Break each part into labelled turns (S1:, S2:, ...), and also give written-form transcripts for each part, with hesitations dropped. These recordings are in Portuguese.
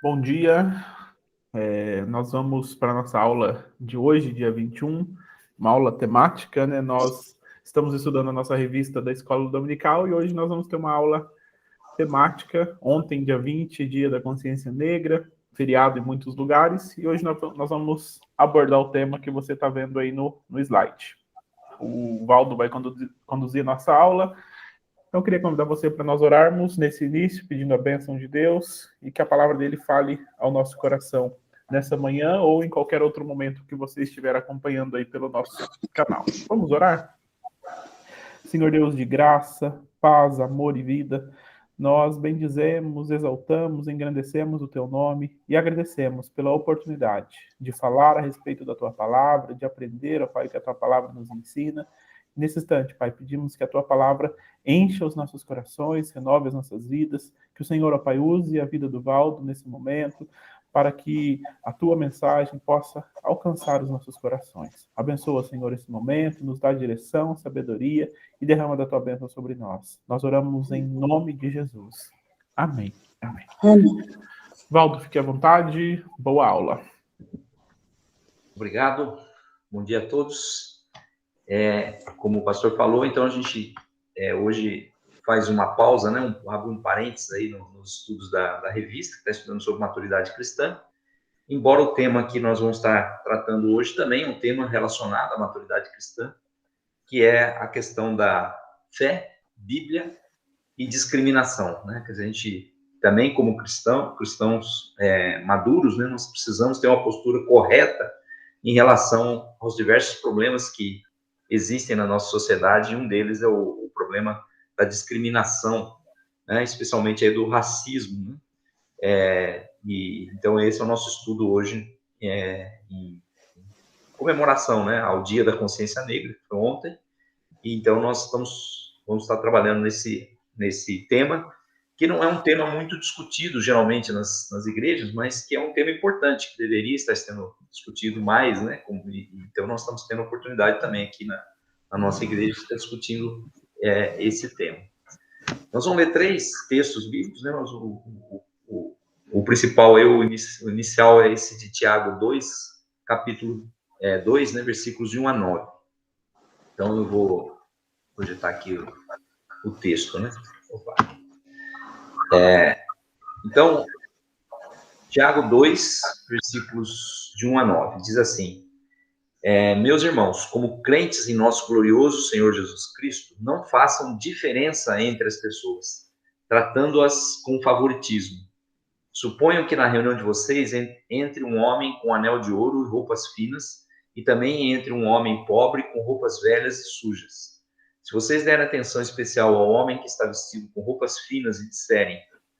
S1: Bom dia. Nós vamos para a nossa aula de hoje, dia 21, uma aula temática, né? Nós estamos estudando a nossa revista da Escola Dominical e hoje nós vamos ter uma aula temática. Ontem, dia 20, dia da consciência negra, feriado em muitos lugares, e hoje nós vamos abordar o tema que você está vendo aí no slide. O Valdo vai conduzir a nossa aula. Então, eu queria convidar você para nós orarmos nesse início, pedindo a bênção de Deus e que a palavra dele fale ao nosso coração nessa manhã ou em qualquer outro momento que você estiver acompanhando aí pelo nosso canal. Vamos orar? Senhor Deus de graça, paz, amor e vida, nós bendizemos, exaltamos, engrandecemos o teu nome e agradecemos pela oportunidade de falar a respeito da tua palavra, de aprender, ó Pai, que a tua palavra nos ensina. Nesse instante, Pai, pedimos que a tua palavra encha os nossos corações, renove as nossas vidas, que o Senhor, ó Pai, use a vida do Valdo nesse momento, para que a tua mensagem possa alcançar os nossos corações. Abençoa, Senhor, esse momento, nos dá direção, sabedoria e derrama da tua bênção sobre nós. Nós oramos em nome de Jesus. Amém. Amém. Valdo, fique à vontade. Boa aula.
S2: Obrigado. Bom dia a todos. Como o pastor falou, então a gente hoje faz uma pausa, né? Abre um parênteses aí nos estudos da revista, que está estudando sobre maturidade cristã. Embora o tema que nós vamos estar tratando hoje também é um tema relacionado à maturidade cristã, que é a questão da fé, Bíblia e discriminação, né? Quer dizer, a gente também, como cristãos maduros, né, nós precisamos ter uma postura correta em relação aos diversos problemas que existem na nossa sociedade, e um deles é o problema da discriminação, né, especialmente aí do racismo, né? Então, esse é o nosso estudo hoje, em comemoração, né, ao Dia da Consciência Negra, que foi ontem. E então, nós vamos estar trabalhando nesse tema, que não é um tema muito discutido, geralmente, nas igrejas, mas que é um tema importante, que deveria estar sendo discutido mais, né? Então, nós estamos tendo a oportunidade também aqui na nossa igreja de estar discutindo esse tema. Nós vamos ler 3 textos bíblicos, né? O principal, o inicial é esse de Tiago 2, capítulo 2, né? Versículos de 1 a 9. Então, eu vou projetar aqui o texto, né? Opa. Então, Tiago 2, versículos de 1 a 9, diz assim: meus irmãos, como crentes em nosso glorioso Senhor Jesus Cristo, não façam diferença entre as pessoas, tratando-as com favoritismo. Suponham que na reunião de vocês entre um homem com anel de ouro e roupas finas, e também entre um homem pobre com roupas velhas e sujas. Se vocês derem atenção especial ao homem que está vestido com roupas finas e disserem: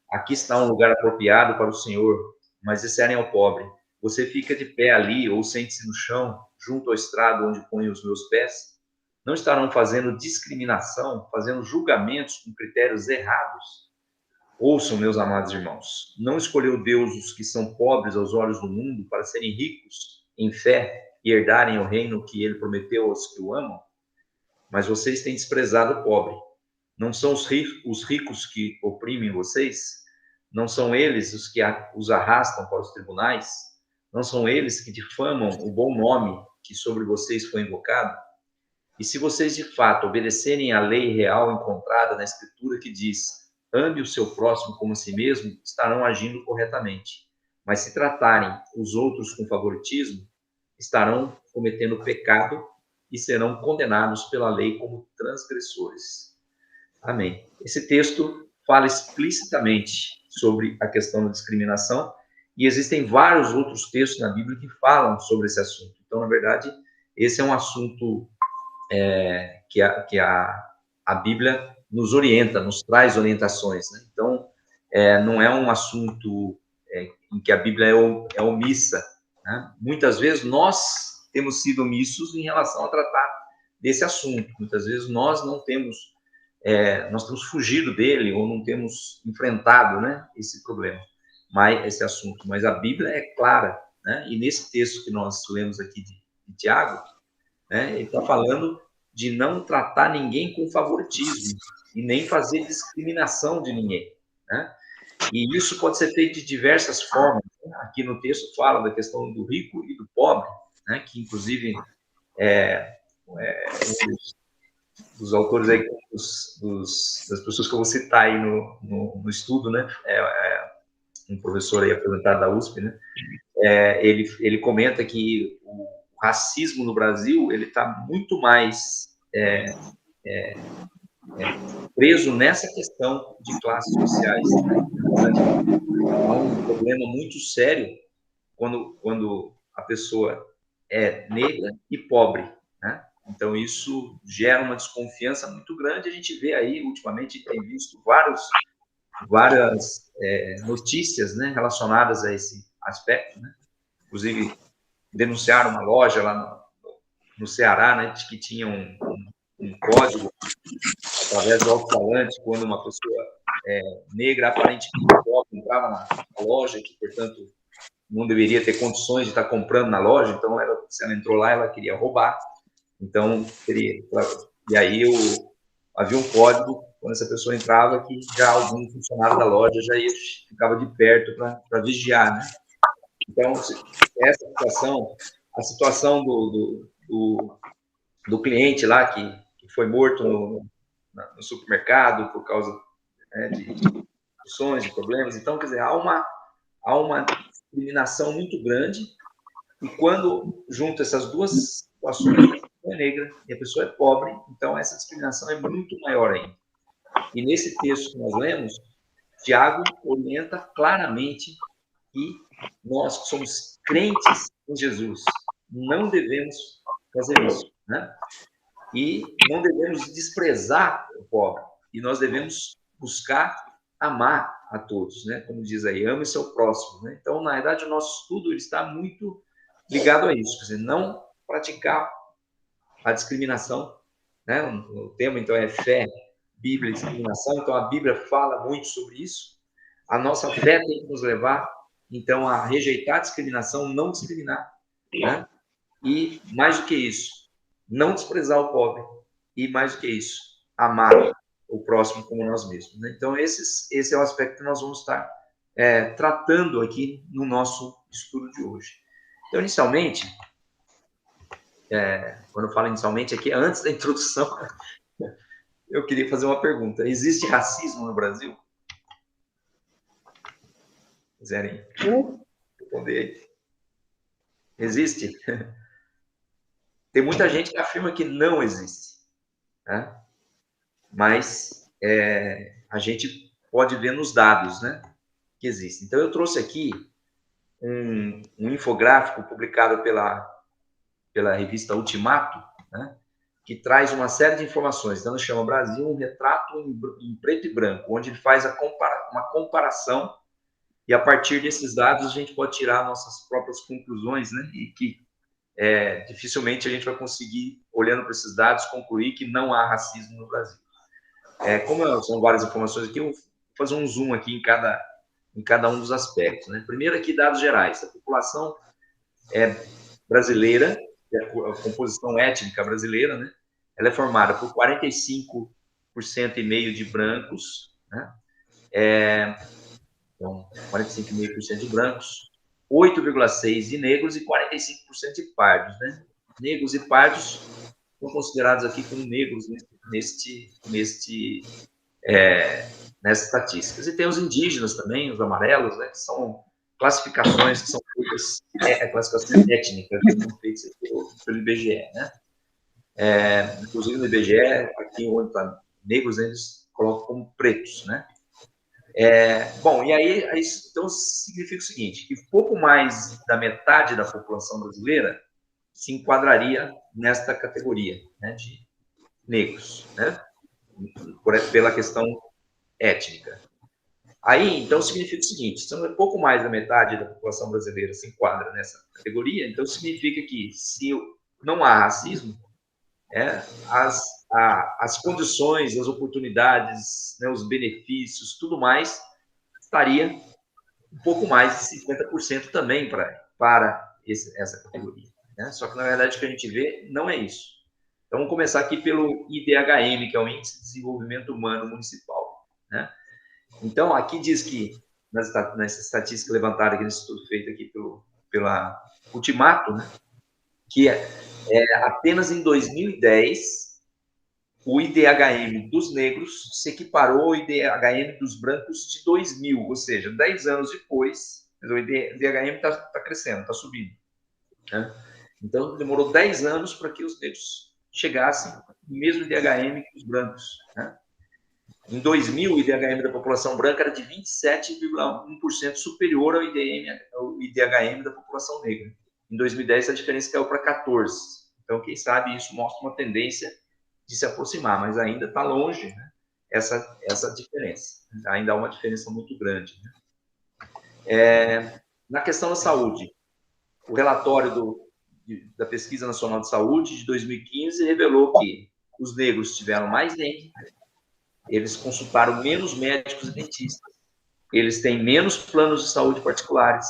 S2: aqui está um lugar apropriado para o Senhor, mas disserem ao pobre: você fica de pé ali ou sente-se no chão, junto ao estrado onde ponho os meus pés, não estarão fazendo discriminação, fazendo julgamentos com critérios errados? Ouçam, meus amados irmãos, não escolheu Deus os que são pobres aos olhos do mundo para serem ricos em fé e herdarem o reino que ele prometeu aos que o amam? Mas vocês têm desprezado o pobre. Não são os ricos que oprimem vocês? Não são eles os que os arrastam para os tribunais? Não são eles que difamam o bom nome que sobre vocês foi invocado? E se vocês de fato obedecerem à lei real encontrada na Escritura que diz: ame o seu próximo como a si mesmo, estarão agindo corretamente. Mas se tratarem os outros com favoritismo, estarão cometendo pecado e serão condenados pela lei como transgressores. Amém. Esse texto fala explicitamente sobre a questão da discriminação, e existem vários outros textos na Bíblia que falam sobre esse assunto. Então, na verdade, esse é um assunto que a Bíblia nos orienta, nos traz orientações, né? Então, não é um assunto em que a Bíblia é omissa, né? Muitas vezes nós temos sido omissos em relação a tratar desse assunto. Muitas vezes nós não temos, nós temos fugido dele ou não temos enfrentado, né, esse problema, esse assunto. Mas a Bíblia é clara, né? E nesse texto que nós lemos aqui de Tiago, né, ele está falando de não tratar ninguém com favoritismo e nem fazer discriminação de ninguém, né? E isso pode ser feito de diversas formas. Aqui no texto fala da questão do rico e do pobre, né? Que inclusive um dos autores aí, das pessoas que eu vou citar aí no estudo, né? Um professor aí aposentado da USP, né? Ele comenta que o racismo no Brasil ele está muito mais preso nessa questão de classes sociais. Há um problema muito sério quando a pessoa é negra e pobre, né? Então, isso gera uma desconfiança muito grande. A gente vê aí, ultimamente, tem visto várias notícias, né, relacionadas a esse aspecto, né? Inclusive, denunciaram uma loja lá no Ceará, né, que tinha um código através do alto-falante, quando uma pessoa negra, aparentemente pobre, entrava na loja, que, portanto, não deveria ter condições de estar comprando na loja, então, se ela entrou lá, ela queria roubar. Então, e aí havia um código, quando essa pessoa entrava, que já algum funcionário da loja já ficava de perto para vigiar, né? Então, essa situação, a situação do cliente lá que foi morto no supermercado por causa de discussões, de problemas. Então, quer dizer, há uma discriminação muito grande e quando junta essas duas situações, a pessoa é negra e a pessoa é pobre, então essa discriminação é muito maior ainda. E nesse texto que nós lemos, Tiago orienta claramente que nós que somos crentes em Jesus não devemos fazer isso, né? E não devemos desprezar o pobre. E nós devemos buscar amar a todos, né? Como diz aí, ame seu próximo, né? Então, na verdade, o nosso estudo ele está muito ligado a isso, quer dizer, não praticar a discriminação, né? O tema, então, é fé, Bíblia e discriminação. Então, a Bíblia fala muito sobre isso. A nossa fé tem que nos levar, então, a rejeitar a discriminação, não discriminar, né? E, mais do que isso, não desprezar o pobre. E, mais do que isso, amar o próximo como nós mesmos, né? Então, esse é o aspecto que nós vamos estar tratando aqui no nosso estudo de hoje. Então, inicialmente, quando eu falo inicialmente aqui, antes da introdução, eu queria fazer uma pergunta. Existe racismo no Brasil? Quiserem responder aí. Existe? Tem muita gente que afirma que não existe, né? Mas a gente pode ver nos dados, né, que existe. Então, eu trouxe aqui um infográfico publicado pela revista Ultimato, né, que traz uma série de informações. Então, ele chama Brasil, um retrato em preto e branco, onde ele faz uma comparação e, a partir desses dados, a gente pode tirar nossas próprias conclusões, né, e que dificilmente a gente vai conseguir, olhando para esses dados, concluir que não há racismo no Brasil. Como são várias informações aqui, eu vou fazer um zoom aqui em cada um dos aspectos, né? Primeiro aqui, dados gerais. A população brasileira, a composição étnica brasileira, né? Ela é formada por 45,5% de brancos, né? Então, 45,5% de brancos, 8,6% de negros e 45% de pardos, né? Negros e pardos são considerados aqui como negros nessas estatísticas. E tem os indígenas também, os amarelos, né, que são classificações que são feitas, classificações étnicas, que são feitas pelo IBGE, né? Inclusive no IBGE, aqui onde está negros, eles colocam como pretos, né? Bom, e aí, então, significa o seguinte, que pouco mais da metade da população brasileira se enquadraria nesta categoria, né, de negros, né, pela questão étnica. Aí, então, significa o seguinte, pouco mais da metade da população brasileira se enquadra nessa categoria, então significa que se não há racismo, as condições, as oportunidades, né, os benefícios, tudo mais, estaria um pouco mais de 50% também para essa categoria, né? Só que, na verdade, o que a gente vê não é isso. Então, vamos começar aqui pelo IDHM, que é o Índice de Desenvolvimento Humano Municipal, né? Então, aqui diz que nessa estatística levantada aqui nesse estudo feito aqui pela Ultimato, né, que apenas em 2010 o IDHM dos negros se equiparou ao IDHM dos brancos de 2000, ou seja, 10 anos depois, o IDHM está crescendo, está subindo. Né? Então, demorou 10 anos para que os negros chegassem no mesmo IDHM que os brancos. Né? Em 2000, o IDHM da população branca era de 27,1% superior ao IDHM da população negra. Em 2010, a diferença caiu para 14%. Então, quem sabe isso mostra uma tendência de se aproximar, mas ainda está longe, né, essa diferença. Ainda há uma diferença muito grande. Né? Na questão da saúde, o relatório da Pesquisa Nacional de Saúde de 2015 revelou que os negros tiveram mais dengue, eles consultaram menos médicos e dentistas, eles têm menos planos de saúde particulares,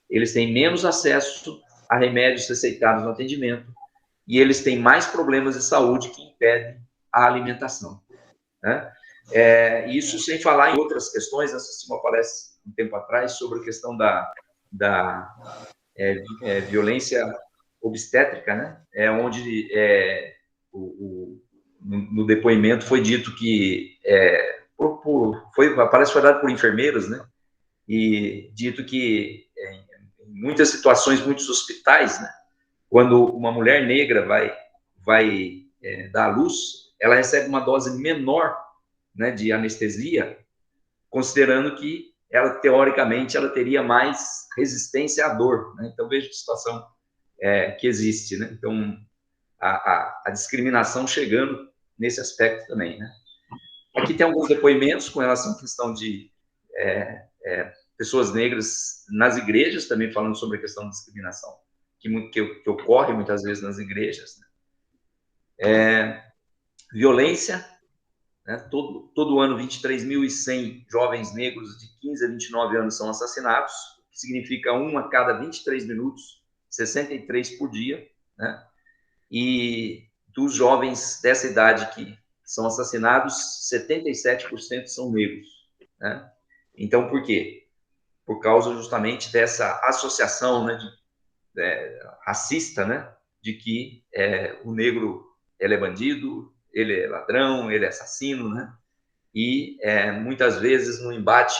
S2: eles têm menos acesso a remédios receitados no atendimento, e eles têm mais problemas de saúde que impedem a alimentação. Né? Isso sem falar em outras questões. Assisti uma palestra um tempo atrás sobre a questão da violência obstétrica, né? Onde no depoimento foi dito que a palestra foi dada por enfermeiros, né? E dito que em muitas situações, muitos hospitais, né? Quando uma mulher negra vai dar à luz, ela recebe uma dose menor, né, de anestesia, considerando que ela, teoricamente, ela teria mais resistência à dor. Né? Então, veja que situação que existe. Né? Então, a discriminação chegando nesse aspecto também. Né? Aqui tem alguns depoimentos com relação à questão de pessoas negras nas igrejas, também falando sobre a questão da discriminação, que ocorre muitas vezes nas igrejas. Né? Violência, né? Todo ano 23.100 jovens negros de 15 a 29 anos são assassinados, que significa 1 a cada 23 minutos, 63 por dia, né? E dos jovens dessa idade que são assassinados, 77% são negros. Né? Então, por quê? Por causa justamente dessa associação, né, racista, né, de que o negro ele é bandido, ele é ladrão, ele é assassino, né? E muitas vezes no embate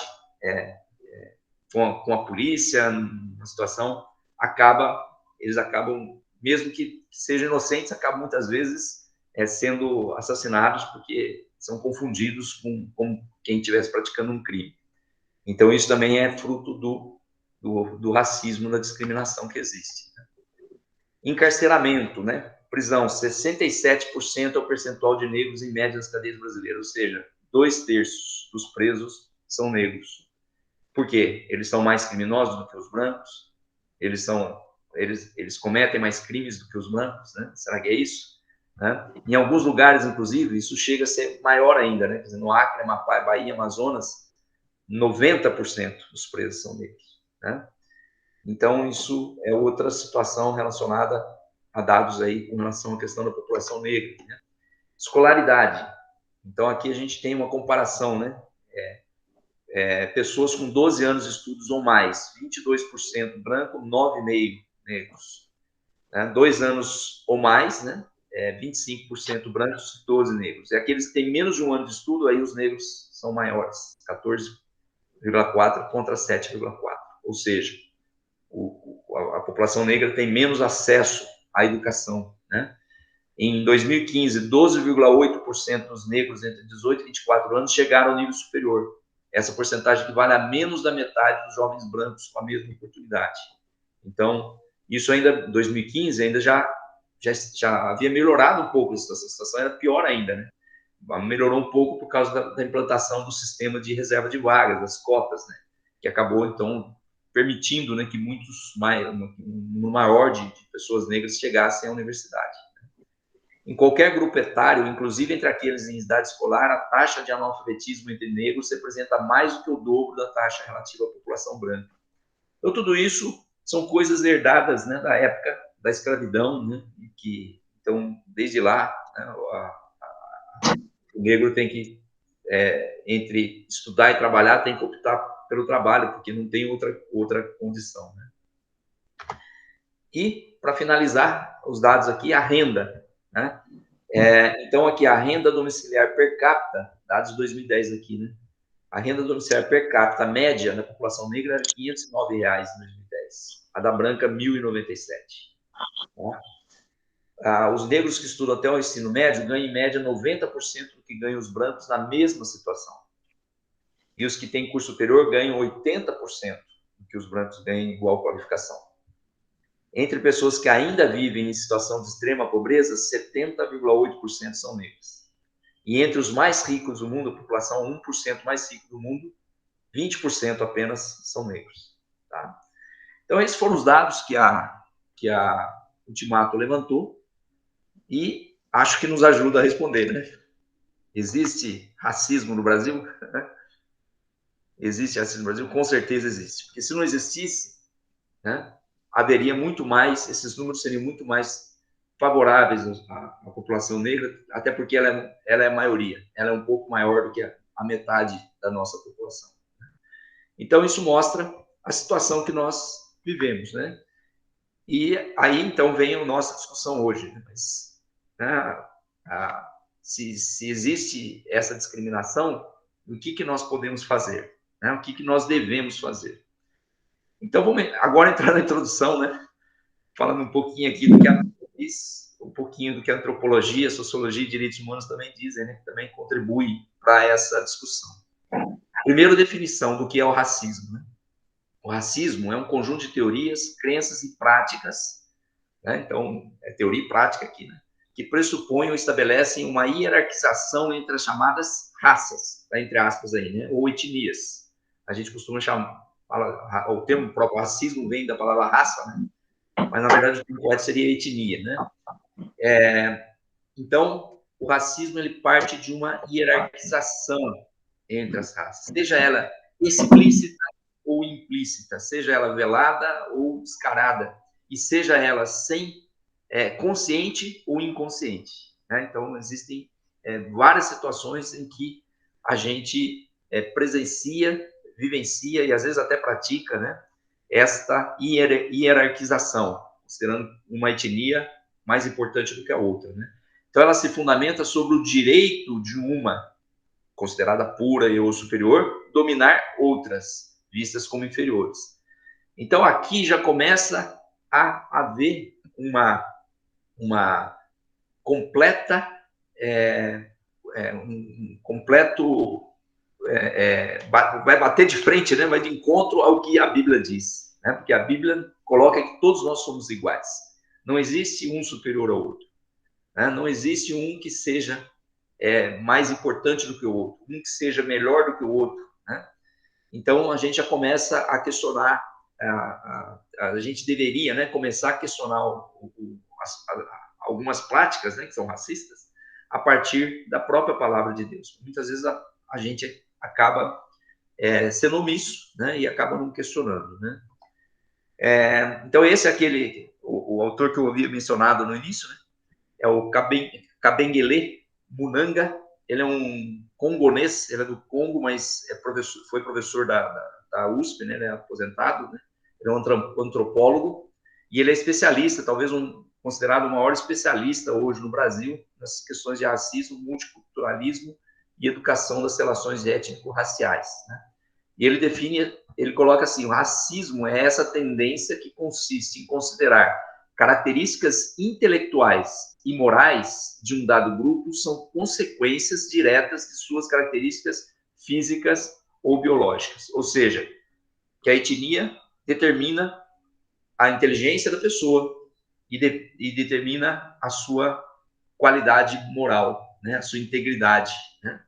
S2: com a polícia, numa situação, eles acabam, mesmo que sejam inocentes, acabam muitas vezes sendo assassinados porque são confundidos com quem estivesse praticando um crime. Então, isso também é fruto do racismo, da discriminação que existe. Né? Encarceramento, né? Prisão, 67% é o percentual de negros em média nas cadeias brasileiras, ou seja, 2/3 dos presos são negros. Por quê? Eles são mais criminosos do que os brancos? Eles cometem mais crimes do que os brancos? Né? Será que é isso? Né? Em alguns lugares, inclusive, isso chega a ser maior ainda. Né? Quer dizer, no Acre, Amapá, Bahia, Amazonas, 90% dos presos são negros. Né? Então, isso é outra situação relacionada a dados aí com relação à questão da população negra. Né? Escolaridade. Então, aqui a gente tem uma comparação, né? Pessoas com 12 anos de estudos ou mais, 22% branco, 9,5% negros. Né? 2 anos ou mais, né? 25% brancos, 12 negros. E aqueles que têm menos de 1 ano de estudo, aí os negros são maiores, 14,4% contra 7,4%. Ou seja, a população negra tem menos acesso à educação. Né? Em 2015, 12,8% dos negros entre 18 e 24 anos chegaram ao nível superior. Essa porcentagem equivale a menos da metade dos jovens brancos com a mesma oportunidade. Então, isso ainda, em 2015, ainda já havia melhorado um pouco essa situação, era pior ainda, né? Melhorou um pouco por causa da implantação do sistema de reserva de vagas, das cotas, né? Que acabou, então, permitindo, né, que um número maior de pessoas negras chegassem à universidade. Em qualquer grupo etário, inclusive entre aqueles em idade escolar, a taxa de analfabetismo entre negros representa mais do que o dobro da taxa relativa à população branca. Então, tudo isso são coisas herdadas, né, da época da escravidão, né, então, desde lá, né, o negro tem que, entre estudar e trabalhar, tem que optar pelo trabalho, porque não tem outra condição, né? E, para finalizar, os dados aqui, a renda, né? Então, aqui, a renda domiciliar per capita, dados de 2010 aqui, né? A renda domiciliar per capita média da população negra era R$ 509 em 2010. A da branca, R$ 1.097. Tá? Os negros que estudam até o ensino médio ganham, em média, 90% do que ganham os brancos na mesma situação. E os que têm curso superior ganham 80% do que os brancos ganham em igual qualificação. Entre pessoas que ainda vivem em situação de extrema pobreza, 70,8% são negras. E entre os mais ricos do mundo, a população 1% mais rica do mundo, 20% apenas são negros. Tá? Então, esses foram os dados que a Ultimato levantou e acho que nos ajuda a responder, né? Existe racismo no Brasil? Existe racismo no Brasil? Com certeza existe. Porque se não existisse, né, haveria muito mais, esses números seriam muito mais favoráveis à população negra, até porque ela é a maioria, ela é um pouco maior do que a metade da nossa população. Então, isso mostra a situação que nós vivemos, né? E aí, então, vem a nossa discussão hoje. Né? Mas, né, se existe essa discriminação, o que nós podemos fazer? Né? O que nós devemos fazer? Então, vamos agora entrar na introdução, né? Falando um pouquinho aqui do que a um pouquinho do que a antropologia, a sociologia e direitos humanos também dizem, né? Que também contribui para essa discussão. Primeiro, definição do que é o racismo. Né? O racismo é um conjunto de teorias, crenças e práticas, né? Então, é teoria e prática aqui, né? Que pressupõem ou estabelecem uma hierarquização entre as chamadas raças, tá? Entre aspas aí, né? Ou etnias. A gente costuma chamar, o termo próprio racismo vem da palavra raça, né? Mas, na verdade, o termo correto seria etnia, né? Então, o racismo ele parte de uma hierarquização entre as raças, seja ela explícita ou implícita, seja ela velada ou descarada, e seja ela consciente ou inconsciente. Né? Então, existem várias situações em que a gente presencia, vivencia e às vezes até pratica, né, esta hierarquização, considerando uma etnia mais importante do que a outra. Né? Então, ela se fundamenta sobre o direito de uma, considerada pura e ou superior, dominar outras, vistas como inferiores. Então, aqui já começa a haver uma completa, um completo, vai bater de frente, né? Vai de encontro ao que a Bíblia diz, né? Porque a Bíblia coloca que todos nós somos iguais. Não existe um superior ao outro. Né? Não existe um que seja mais importante do que o outro, um que seja melhor do que o outro. Né? Então, a gente já começa a questionar, a gente deveria, né, começar a questionar algumas práticas, né, que são racistas, a partir da própria palavra de Deus. Muitas vezes a gente acaba sendo omisso, né, e acaba não questionando. Né? Então, esse é o autor que eu havia mencionado no início, né, é o Kabengele Munanga. Ele é um congonês, ele é do Congo, mas foi professor da USP, né, ele é aposentado, né? Ele é um antropólogo, e ele é especialista, talvez considerado o maior especialista hoje no Brasil, nessas questões de racismo, multiculturalismo e educação das relações étnico-raciais. Né? E ele coloca assim, o racismo é essa tendência que consiste em considerar características intelectuais e morais de um dado grupo são consequências diretas de suas características físicas ou biológicas. Ou seja, que a etnia determina a inteligência da pessoa e determina a sua qualidade moral, né? A sua integridade. Né?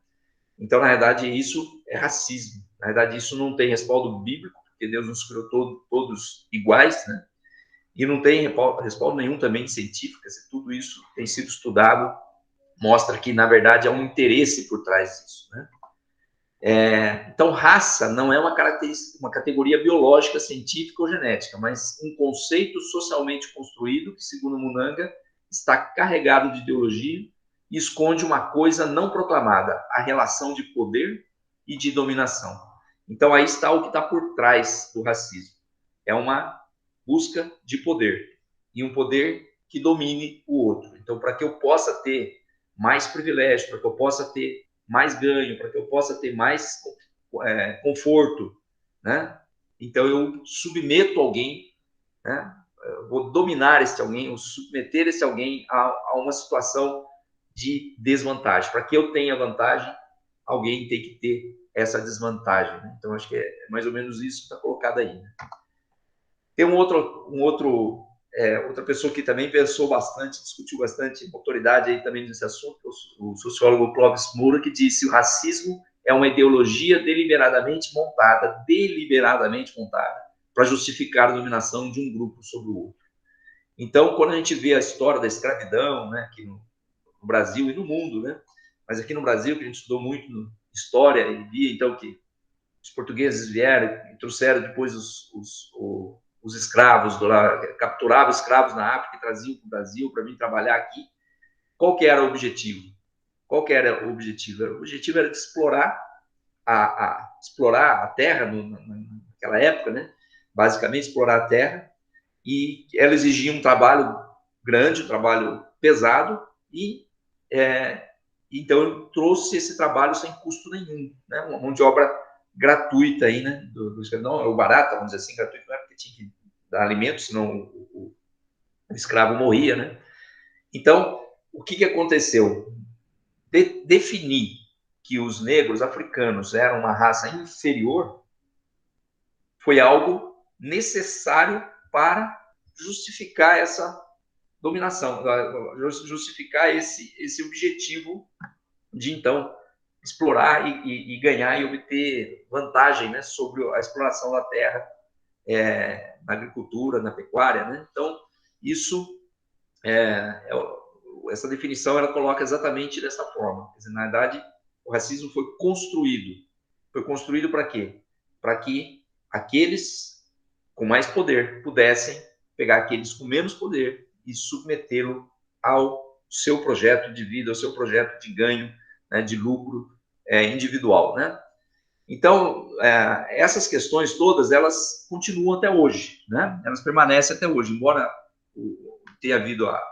S2: Então, na verdade, isso é racismo. Na verdade, isso não tem respaldo bíblico, porque Deus nos criou todos iguais, né? E não tem respaldo nenhum também científico. Tudo isso tem sido estudado, mostra que, na verdade, há um interesse por trás disso. Né? Então, raça não é uma categoria biológica, científica ou genética, mas um conceito socialmente construído que, segundo Munanga, está carregado de ideologia e esconde uma coisa não proclamada, a relação de poder e de dominação. Então, aí está o que está por trás do racismo. É uma busca de poder, e um poder que domine o outro. Então, para que eu possa ter mais privilégio, para que eu possa ter mais ganho, para que eu possa ter mais conforto, né? Então, eu submeto alguém, né? Eu vou dominar esse alguém, eu submeter esse alguém a uma situação de desvantagem. Para que eu tenha vantagem, alguém tem que ter essa desvantagem. Né? Então, acho que é mais ou menos isso que está colocado aí. Né? Tem outra pessoa que também pensou bastante, discutiu bastante, autoridade aí também nesse assunto, o sociólogo Clóvis Moura, que disse: o racismo é uma ideologia deliberadamente montada para justificar a dominação de um grupo sobre o outro. Então, quando a gente vê a história da escravidão, né, aqui no Brasil e no mundo, né, mas aqui no Brasil, que a gente estudou muito história, e via então que os portugueses vieram e trouxeram depois os escravos, capturavam escravos na África e traziam para o Brasil para vir trabalhar aqui. Qual que era o objetivo? Qual que era o objetivo? O objetivo era de explorar a terra naquela época, né? Basicamente explorar a terra, e ela exigia um trabalho grande, um trabalho pesado, e então trouxe esse trabalho sem custo nenhum, né? Uma mão de obra gratuita aí, né? Não, é o barato, vamos dizer assim, gratuito, não é porque tinha que dar alimento, senão o escravo morria, né? Então, o que aconteceu? Definir que os negros africanos eram uma raça inferior foi algo necessário para justificar essa dominação, justificar esse objetivo de, então, explorar e ganhar e obter vantagem, né, sobre a exploração da terra, na agricultura, na pecuária. Né? Então, essa definição ela coloca exatamente dessa forma. Quer dizer, na verdade, o racismo foi construído. Foi construído para quê? Para que aqueles com mais poder pudessem pegar aqueles com menos poder e submetê-lo ao seu projeto de vida, ao seu projeto de ganho, né, de lucro individual, né? Então, essas questões todas, elas continuam até hoje, né? Elas permanecem até hoje, embora tenha havido a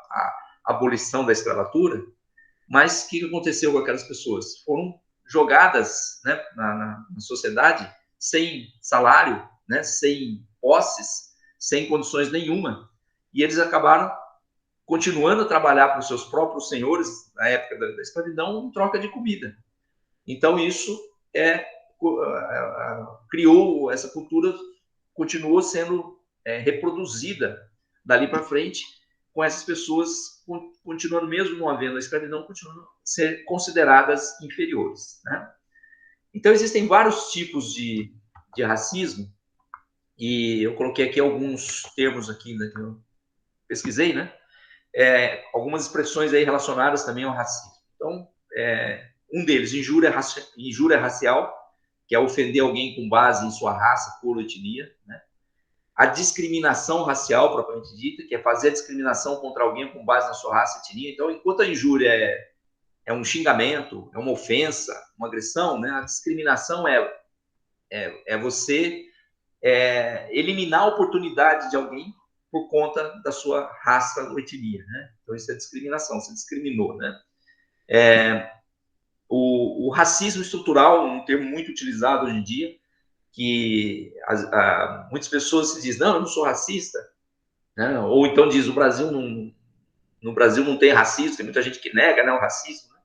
S2: abolição da escravatura, mas o que aconteceu com aquelas pessoas? Foram jogadas, né, na sociedade sem salário, né, sem posses, sem condições nenhuma, e eles acabaram continuando a trabalhar para os seus próprios senhores na época da escravidão em troca de comida. Então isso criou essa cultura, continuou sendo reproduzida dali para frente, com essas pessoas continuando, mesmo não havendo a escravidão, continuando a ser consideradas inferiores. Né? Então, existem vários tipos de racismo, e eu coloquei aqui alguns termos aqui, né, que eu pesquisei, né? Algumas expressões aí relacionadas também ao racismo. Então, um deles, injúria racial, que é ofender alguém com base em sua raça, cor ou etnia, né? A discriminação racial, propriamente dita, que é fazer a discriminação contra alguém com base na sua raça e etnia. Então, enquanto a injúria é um xingamento, é uma ofensa, uma agressão, né? A discriminação é você eliminar a oportunidade de alguém por conta da sua raça ou etnia, né? Então, isso é discriminação, você discriminou, né? O racismo estrutural, um termo muito utilizado hoje em dia, que muitas pessoas se dizem, não, eu não sou racista, né? Ou então diz, no Brasil não tem racismo, tem muita gente que nega, né, o racismo, né?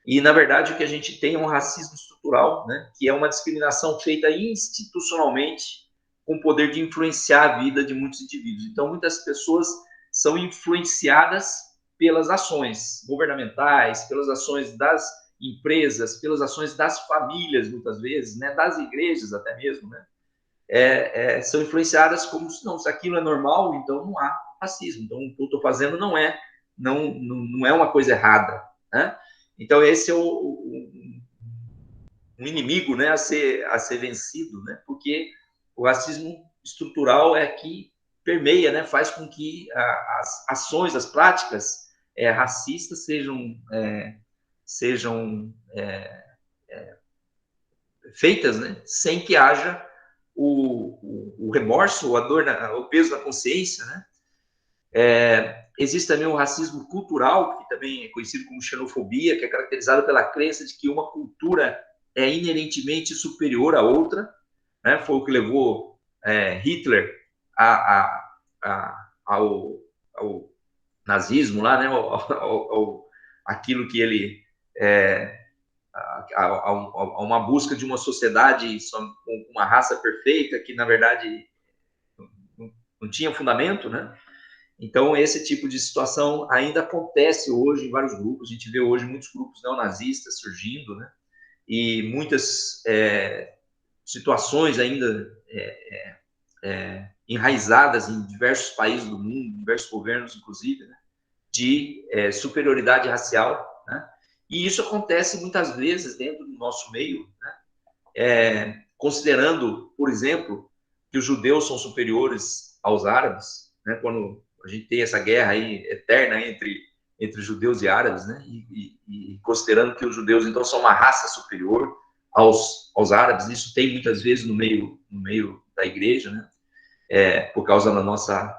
S2: E, na verdade, o que a gente tem é um racismo estrutural, né, que é uma discriminação feita institucionalmente com o poder de influenciar a vida de muitos indivíduos. Então, muitas pessoas são influenciadas pelas ações governamentais, pelas ações das empresas, pelas ações das famílias, muitas vezes, né, das igrejas até mesmo, né? São influenciadas como se aquilo é normal, então não há racismo. Então, o que eu estou fazendo não é uma coisa errada, né? Então, esse é um inimigo, né, a ser vencido, né? Porque o racismo estrutural é que permeia, né, faz com que as ações, as práticas racistas sejam feitas, né, sem que haja o remorso, a dor, o peso na consciência, né? Existe também o racismo cultural, que também é conhecido como xenofobia, que é caracterizado pela crença de que uma cultura é inerentemente superior à outra, né? Foi o que levou Hitler ao nazismo lá, né? Aquilo que ele a uma busca de uma sociedade com uma raça perfeita que na verdade não tinha fundamento, né? Então, esse tipo de situação ainda acontece hoje em vários grupos. A gente vê hoje muitos grupos neonazistas surgindo, né? E muitas situações ainda enraizadas em diversos países do mundo, diversos governos, inclusive, né? De superioridade racial, né? E isso acontece muitas vezes dentro do nosso meio, né? Considerando, por exemplo, que os judeus são superiores aos árabes, né? Quando a gente tem essa guerra aí eterna entre judeus e árabes, né? E considerando que os judeus então são uma raça superior aos árabes, isso tem muitas vezes no meio da igreja, né? Por causa da nossa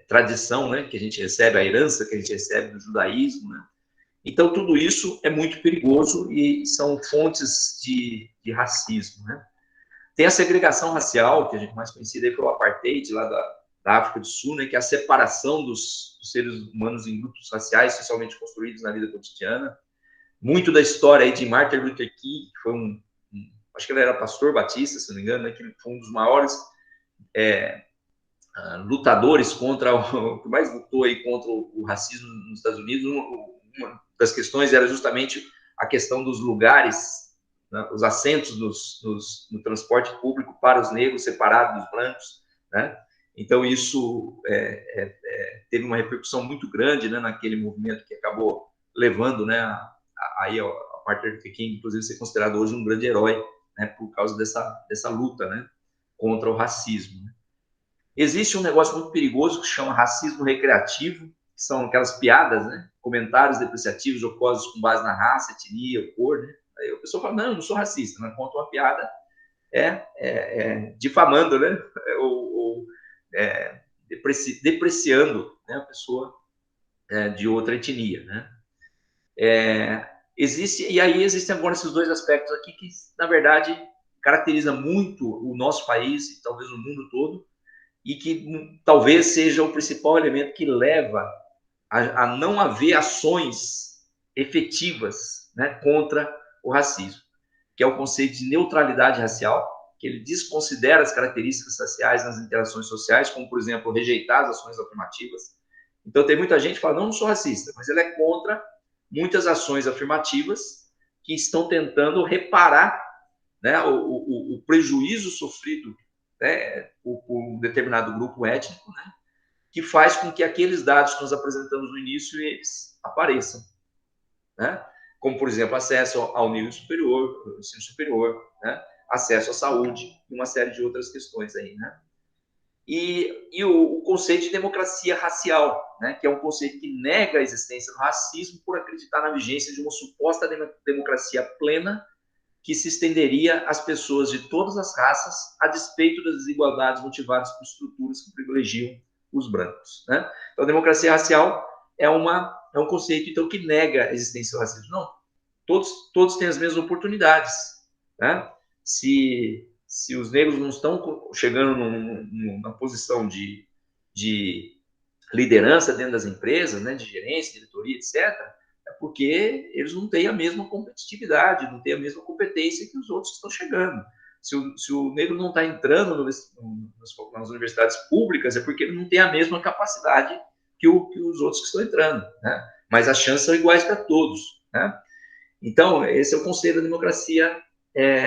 S2: tradição, né? Que a gente recebe, a herança que a gente recebe do judaísmo, né? Então tudo isso é muito perigoso e são fontes de racismo, né? Tem a segregação racial, que a gente mais conhecida aí foi o apartheid, lá da África do Sul, né, que é a separação dos seres humanos em grupos raciais, socialmente construídos na vida cotidiana. Muito da história aí de Martin Luther King, que foi acho que ele era pastor batista, se não me engano, né, que foi um dos maiores lutadores contra o que mais lutou aí contra o racismo nos Estados Unidos. Uma das questões era justamente a questão dos lugares, né, os assentos no transporte público para os negros separados dos brancos, né? Então isso teve uma repercussão muito grande, né, naquele movimento que acabou levando, né, aí a Martin Luther King, inclusive, ser considerado hoje um grande herói, né, por causa dessa luta, né, contra o racismo. Existe um negócio muito perigoso que se chama racismo recreativo, que são aquelas piadas, né, comentários depreciativos, jocosos com base na raça, etnia, cor, né? Aí a pessoa fala, não, eu não sou racista, mas conta uma piada difamando, né, ou depreciando, né, a pessoa de outra etnia, né? E aí existem agora esses dois aspectos aqui que, na verdade, caracteriza muito o nosso país e talvez o mundo todo, e que talvez seja o principal elemento que leva a não haver ações efetivas, né, contra o racismo, que é o conceito de neutralidade racial, que ele desconsidera as características raciais nas interações sociais, como, por exemplo, rejeitar as ações afirmativas. Então, tem muita gente que fala, não sou racista, mas ele é contra muitas ações afirmativas que estão tentando reparar, né, o prejuízo sofrido, né, por um determinado grupo étnico, né, que faz com que aqueles dados que nós apresentamos no início, eles apareçam, né? Como, por exemplo, acesso ao nível superior, ensino superior, né? Acesso à saúde e uma série de outras questões aí, né? E o conceito de democracia racial, né, que é um conceito que nega a existência do racismo por acreditar na vigência de uma suposta democracia plena que se estenderia às pessoas de todas as raças, a despeito das desigualdades motivadas por estruturas que privilegiam os brancos, né? Então, a democracia racial é um conceito, então, que nega a existência do racismo. Não, todos têm as mesmas oportunidades, né? Se os negros não estão chegando numa posição de liderança dentro das empresas, né, de gerência, diretoria, etc., é porque eles não têm a mesma competitividade, não têm a mesma competência que os outros que estão chegando. Se o negro não está entrando nas universidades públicas, é porque ele não tem a mesma capacidade que os outros que estão entrando, né? Mas as chances são iguais para todos, né? Então, esse é o conceito da democracia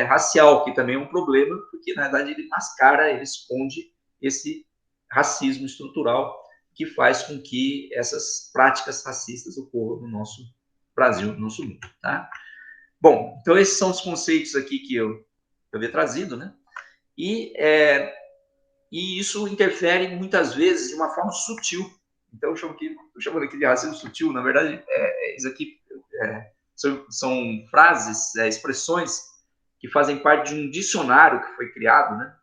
S2: racial, que também é um problema, porque, na verdade, ele mascara, ele esconde esse racismo estrutural que faz com que essas práticas racistas ocorram no nosso Brasil, no nosso mundo, tá? Bom, então esses são os conceitos aqui que eu havia trazido, né? E isso interfere muitas vezes de uma forma sutil. Então, estou chamando aqui de racismo sutil, na verdade, isso aqui são frases, expressões que fazem parte de um dicionário que foi criado, né?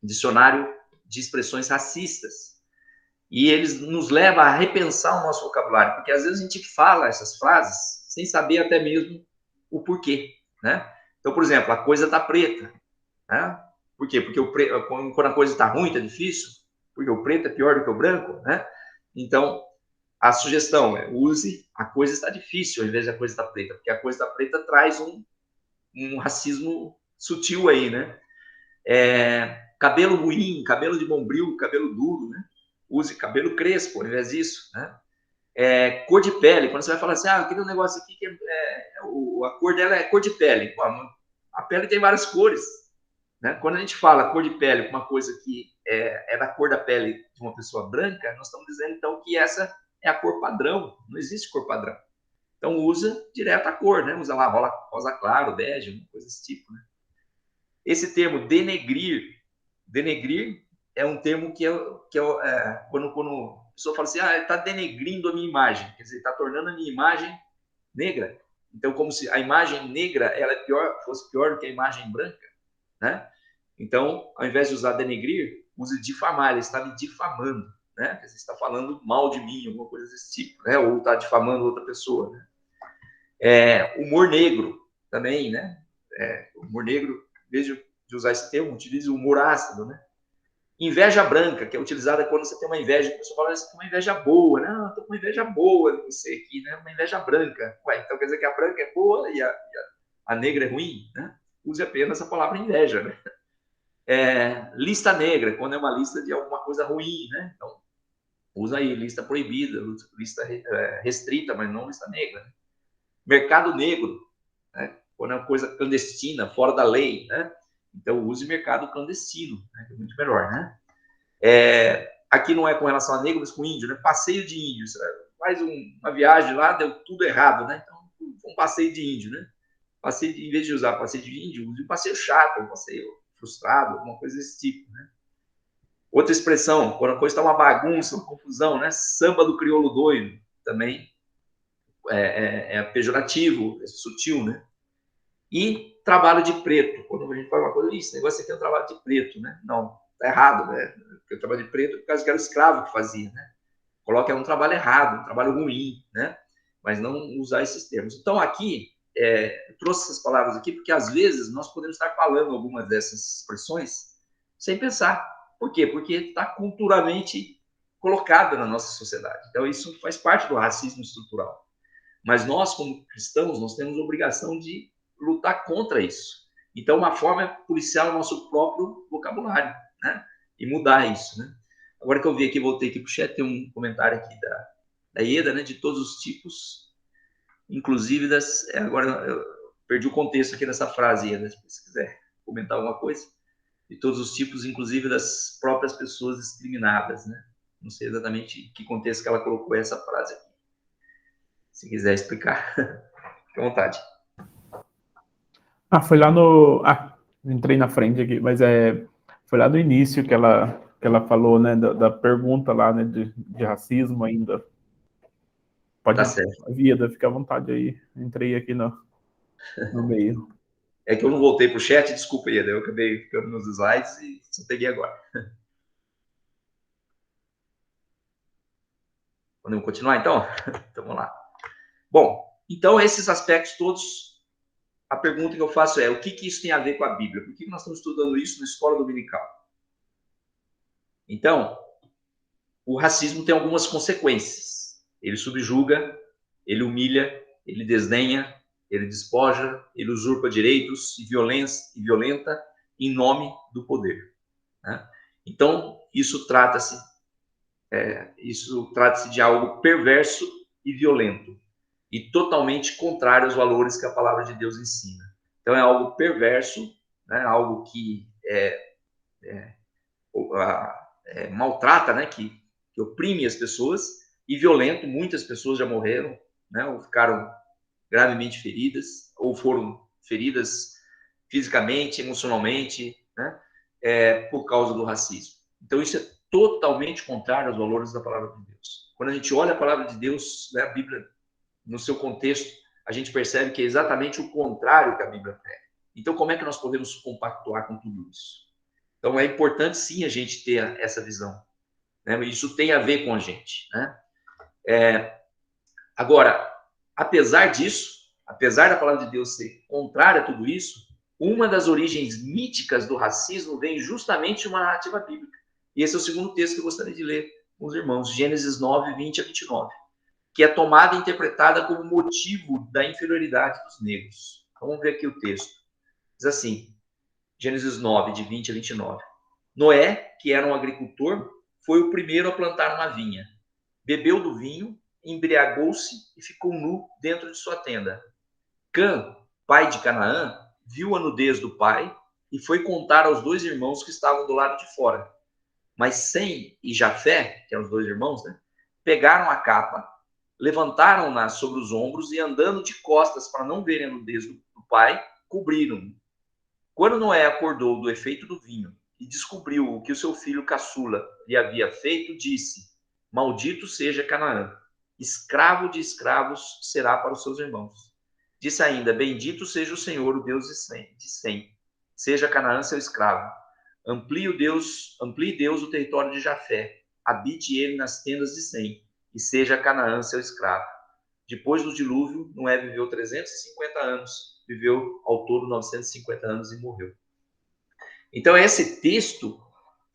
S2: Dicionário de expressões racistas. E eles nos levam a repensar o nosso vocabulário, porque às vezes a gente fala essas frases sem saber até mesmo o porquê, né? Então, por exemplo, a coisa tá preta, né? Por quê? Porque quando a coisa está ruim, está difícil, porque o preto é pior do que o branco, né? Então, a sugestão é use a coisa está difícil ao invés de a coisa está preta, porque a coisa está preta traz um racismo sutil aí, né? Cabelo ruim, cabelo de bombril, cabelo duro, né? Use cabelo crespo ao invés disso, né? Cor de pele, quando você vai falar assim, eu queria um negócio aqui que a cor dela é cor de pele. Pô, a pele tem várias cores, né? Quando a gente fala cor de pele, uma coisa que é da cor da pele de uma pessoa branca, nós estamos dizendo, então, que essa é a cor padrão. Não existe cor padrão. Então, usa direto a cor, né? Usa lá rosa claro, bege, uma coisa desse tipo, né? Esse termo denegrir é um termo que quando a pessoa fala assim, ele está denegrindo a minha imagem, quer dizer, está tornando a minha imagem negra. Então, como se a imagem negra ela fosse pior do que a imagem branca, né? Então, ao invés de usar denegrir, use difamar, ele está me difamando, né? Você está falando mal de mim, alguma coisa desse tipo, né? Ou está difamando outra pessoa, né? Humor negro também, né? Humor negro, em vez de usar esse termo, utilize o humor ácido, né? Inveja branca, que é utilizada quando você tem uma inveja, a pessoa fala, você tem uma inveja boa, né? Estou com uma inveja boa de você aqui, né? Uma inveja branca. Ué, então quer dizer que a branca é boa e a negra é ruim, né? Use apenas a palavra inveja, né? Lista negra, quando é uma lista de alguma coisa ruim, né? Então, usa aí, lista proibida, lista restrita, mas não lista negra. Né? Mercado negro, né? Quando é uma coisa clandestina, fora da lei, né? Então, use mercado clandestino, né? Que é muito melhor, né? Aqui não é com relação a negro, mas com índio, né? Passeio de índio. Você faz uma viagem lá, deu tudo errado, né? Então, um passeio de índio, né? Em vez de usar passeio de índio, use um passeio chato, um passeio frustrado, alguma coisa desse tipo, né? Outra expressão, quando a coisa está uma bagunça, uma confusão, né? Samba do crioulo doido, também é pejorativo, é sutil, né? E trabalho de preto, quando a gente fala uma coisa, esse negócio aqui é um trabalho de preto, né? Não, tá errado, né? Porque o trabalho de preto é por causa que era o escravo que fazia, né? Coloca um trabalho errado, um trabalho ruim, né? Mas não usar esses termos. Então, aqui, eu trouxe essas palavras aqui porque, às vezes, nós podemos estar falando algumas dessas expressões sem pensar. Por quê? Porque está culturalmente colocada na nossa sociedade. Então, isso faz parte do racismo estrutural. Mas nós, como cristãos, nós temos a obrigação de lutar contra isso. Então, uma forma é policiar o nosso próprio vocabulário, né? E mudar isso, né? Agora que eu vi aqui, voltei aqui para o chat, tem um comentário aqui da Ieda, né? De todos os tipos, inclusive agora eu perdi o contexto aqui dessa frase, Ieda, se você quiser comentar alguma coisa. De todos os tipos, inclusive das próprias pessoas discriminadas, né? Não sei exatamente que contexto que ela colocou essa frase aqui. Se quiser explicar, fique à vontade.
S1: Foi lá no... entrei na frente aqui, mas foi lá do início que ela falou, né, da pergunta lá, né, de racismo ainda. Pode,
S2: Tá certo.
S1: Vida, fica à vontade aí. Entrei aqui no meio.
S2: É que eu não voltei pro chat, desculpa aí, eu acabei ficando nos slides e só peguei agora. Podemos continuar, então? Então, vamos lá. Bom, então, esses aspectos todos, a pergunta que eu faço é, o que isso tem a ver com a Bíblia? Por que nós estamos estudando isso na escola dominical? Então, o racismo tem algumas consequências. Ele subjuga, ele humilha, ele desdenha, ele despoja, ele usurpa direitos e violenta em nome do poder. Né? Então, isso trata-se de algo perverso e violento e totalmente contrário aos valores que a palavra de Deus ensina. Então, é algo perverso, né? Algo que maltrata, né? Que oprime as pessoas, e violento. Muitas pessoas já morreram, né? Ou ficaram gravemente feridas, ou foram feridas fisicamente, emocionalmente, né? Por causa do racismo. Então, isso é totalmente contrário aos valores da palavra de Deus. Quando a gente olha a palavra de Deus, né, a Bíblia, no seu contexto, a gente percebe que é exatamente o contrário que a Bíblia prega. Então, como é que nós podemos compactuar com tudo isso? Então, é importante, sim, a gente ter essa visão, né? Isso tem a ver com a gente, né? Agora, apesar disso, apesar da palavra de Deus ser contrária a tudo isso, uma das origens míticas do racismo vem justamente de uma narrativa bíblica. E esse é o segundo texto que eu gostaria de ler com os irmãos, Gênesis 9, 20 a 29, que é tomada e interpretada como motivo da inferioridade dos negros. Vamos ver aqui o texto. Diz assim, Gênesis 9, de 20 a 29. Noé, que era um agricultor, foi o primeiro a plantar uma vinha. Bebeu do vinho, embriagou-se e ficou nu dentro de sua tenda. Cã, pai de Canaã, viu a nudez do pai e foi contar aos 2 irmãos que estavam do lado de fora. Mas Sem e Jafé, que eram os 2 irmãos, né, pegaram a capa, levantaram-na sobre os ombros e, andando de costas para não verem a nudez do pai, cobriram. Quando Noé acordou do efeito do vinho e descobriu o que o seu filho caçula lhe havia feito, disse: Maldito seja Canaã, escravo de escravos será para os seus irmãos. Disse ainda: Bendito seja o Senhor, o Deus de Sem. Seja Canaã seu escravo. Amplie Deus o território de Jafé. Habite ele nas tendas de Sem. E seja Canaã seu escravo. Depois do dilúvio, Noé viveu 350 anos. Viveu ao todo 950 anos e morreu. Então, esse texto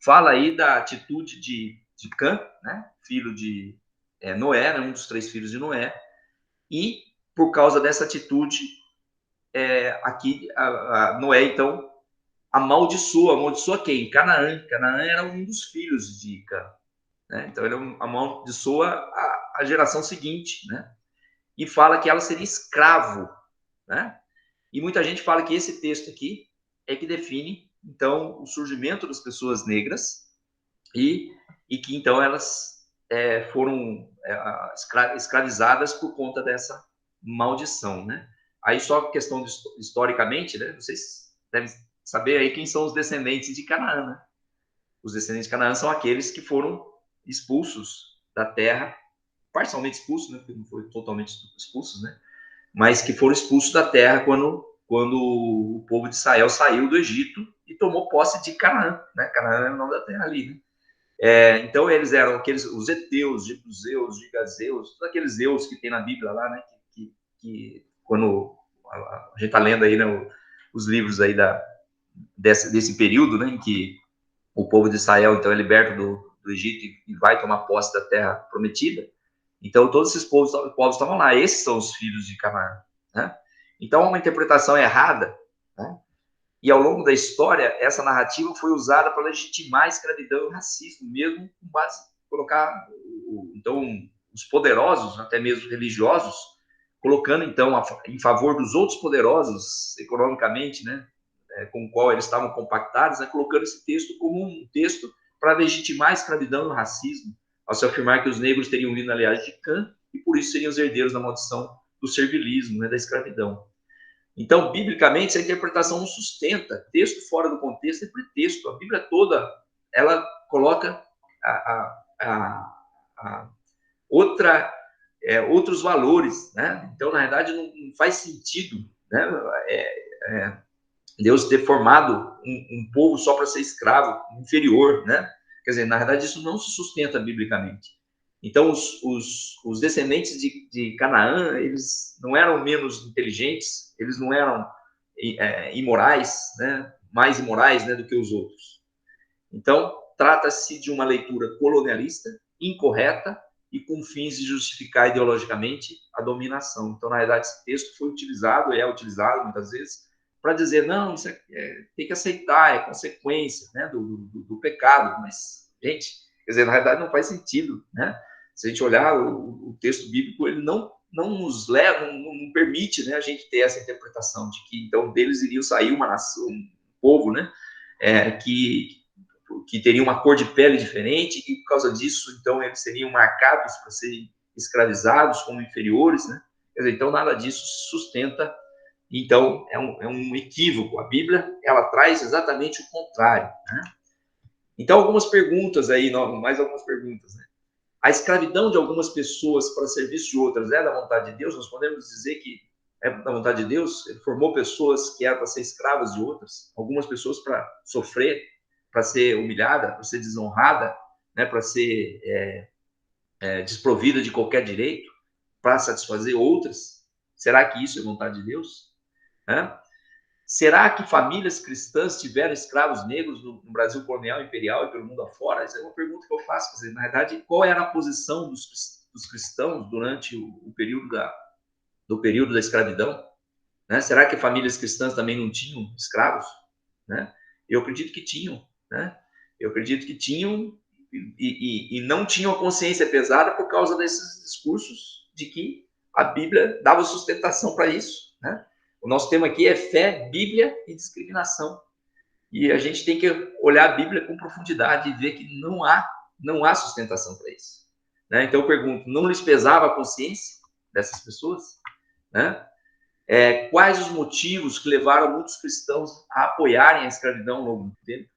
S2: fala aí da atitude de Cã, né? Filho de Noé, né? Um dos 3 filhos de Noé. E, por causa dessa atitude, aqui, Noé, então, amaldiçoa quem? Canaã. Canaã era um dos filhos de Cã. Né? Então, ele amaldiçoa a geração seguinte, né? E fala que ela seria escravo, né? E muita gente fala que esse texto aqui é que define, então, o surgimento das pessoas negras e que, então, elas foram escravizadas por conta dessa maldição, né? Aí, só questão de, historicamente, né? Vocês devem saber aí quem são os descendentes de Canaã, né? Os descendentes de Canaã são aqueles que foram expulsos da terra, parcialmente expulsos, né? Porque não foram totalmente expulsos, né? Mas que foram expulsos da terra quando o povo de Israel saiu do Egito e tomou posse de Canaã, né? Canaã é o nome da terra ali, né? Então eles eram os heteus, jebuseus, gigazeus, todos aqueles zeus que tem na Bíblia lá, né? Que quando a gente está lendo aí, né, os livros aí desse período, né, em que o povo de Israel então é liberto do Egito e vai tomar posse da terra prometida. Então, todos esses povos estavam lá. Esses são os filhos de Canaã, né? Então, uma interpretação errada, né? E ao longo da história, essa narrativa foi usada para legitimar a escravidão e o racismo, mesmo com base em colocar, então, os poderosos, até mesmo religiosos, colocando, então, em favor dos outros poderosos, economicamente, né? Com o qual eles estavam compactados, né? Colocando esse texto como um texto para legitimar a escravidão e o racismo, ao se afirmar que os negros teriam vindo, aliás, de Cã, e por isso seriam os herdeiros da maldição do servilismo, né, da escravidão. Então, biblicamente, essa interpretação não sustenta. Texto fora do contexto é pretexto. A Bíblia toda, ela coloca outros valores, né? Então, na verdade, não faz sentido, né? Deus ter formado um povo só para ser escravo, inferior, né? Quer dizer, na verdade, isso não se sustenta biblicamente. Então, os descendentes de Canaã, eles não eram menos inteligentes, eles não eram imorais, né? Mais imorais, né, do que os outros. Então, trata-se de uma leitura colonialista, incorreta e com fins de justificar ideologicamente a dominação. Então, na verdade, esse texto foi utilizado, é utilizado muitas vezes, para dizer, não, isso tem que aceitar, é consequência, né, do pecado. Mas, gente, quer dizer, na verdade não faz sentido, né? Se a gente olhar o texto bíblico, ele não nos leva, não permite, né, a gente ter essa interpretação de que, então, deles iriam sair uma nação, um povo, né, que teria uma cor de pele diferente e, por causa disso, então, eles seriam marcados para serem escravizados como inferiores, né? Quer dizer, então, nada disso sustenta. Então, é um equívoco. A Bíblia, ela traz exatamente o contrário, né? Então, algumas perguntas aí, mais algumas perguntas, né? A escravidão de algumas pessoas para serviço de outras é da vontade de Deus? Nós podemos dizer que é da vontade de Deus? Ele formou pessoas que eram para ser escravas de outras, algumas pessoas para sofrer, para ser humilhada, para ser desonrada, né, para ser desprovida de qualquer direito, para satisfazer outras. Será que isso é vontade de Deus? Será que famílias cristãs tiveram escravos negros no Brasil colonial, imperial e pelo mundo afora? Essa é uma pergunta que eu faço. Quer dizer, na verdade, qual era a posição dos cristãos durante o período da escravidão? Né? Será que famílias cristãs também não tinham escravos? Né? Eu acredito que tinham. Né? Eu acredito que tinham e não tinham a consciência pesada por causa desses discursos de que a Bíblia dava sustentação para isso. Né? O nosso tema aqui é fé, Bíblia e discriminação. E a gente tem que olhar a Bíblia com profundidade e ver que não há sustentação para isso. Né? Então eu pergunto, não lhes pesava a consciência dessas pessoas? Né? Quais os motivos que levaram muitos cristãos a apoiarem a escravidão ao longo do tempo?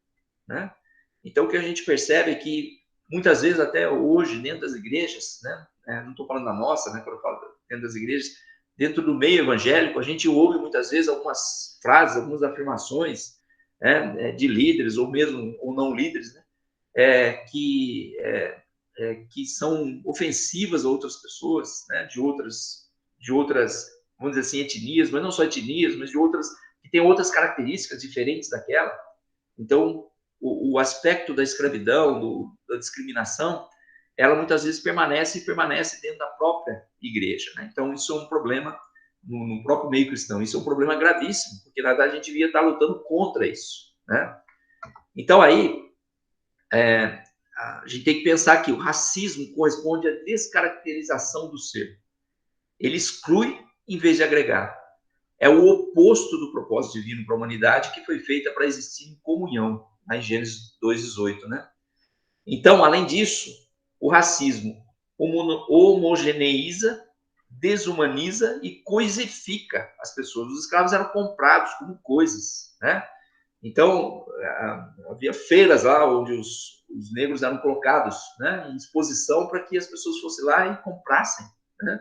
S2: Né? Então o que a gente percebe é que muitas vezes até hoje dentro das igrejas, né? Não estou falando da nossa, né? Quando eu falo dentro das igrejas, dentro do meio evangélico, a gente ouve muitas vezes algumas frases, algumas afirmações, né, de líderes, ou mesmo ou não líderes, né, que são ofensivas a outras pessoas, né, de outras, vamos dizer assim, etnias, mas não só etnias, mas de outras, que têm outras características diferentes daquela. Então, o aspecto da escravidão, da discriminação, ela muitas vezes permanece dentro da própria igreja. Né? Então, isso é um problema no próprio meio cristão. Isso é um problema gravíssimo, porque, na verdade, a gente devia estar lutando contra isso. Né? Então, aí, a gente tem que pensar que o racismo corresponde à descaracterização do ser. Ele exclui em vez de agregar. É o oposto do propósito divino para a humanidade, que foi feita para existir em comunhão, em Gênesis 2:18, né? Então, além disso, o racismo homogeneiza, desumaniza e coisifica as pessoas. Os escravos eram comprados como coisas, né? Então, havia feiras lá onde os negros eram colocados, né, em exposição para que as pessoas fossem lá e comprassem, né?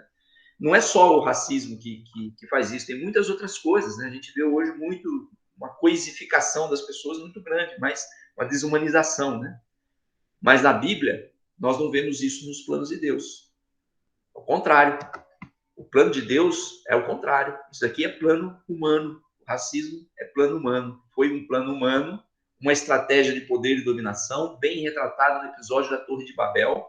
S2: Não é só o racismo que faz isso, tem muitas outras coisas, né? A gente vê hoje muito uma coisificação das pessoas muito grande, mas uma desumanização, né? Mas na Bíblia, nós não vemos isso nos planos de Deus. Ao contrário, o plano de Deus é o contrário. Isso aqui é plano humano. O racismo é plano humano. Foi um plano humano, uma estratégia de poder e dominação, bem retratada no episódio da Torre de Babel,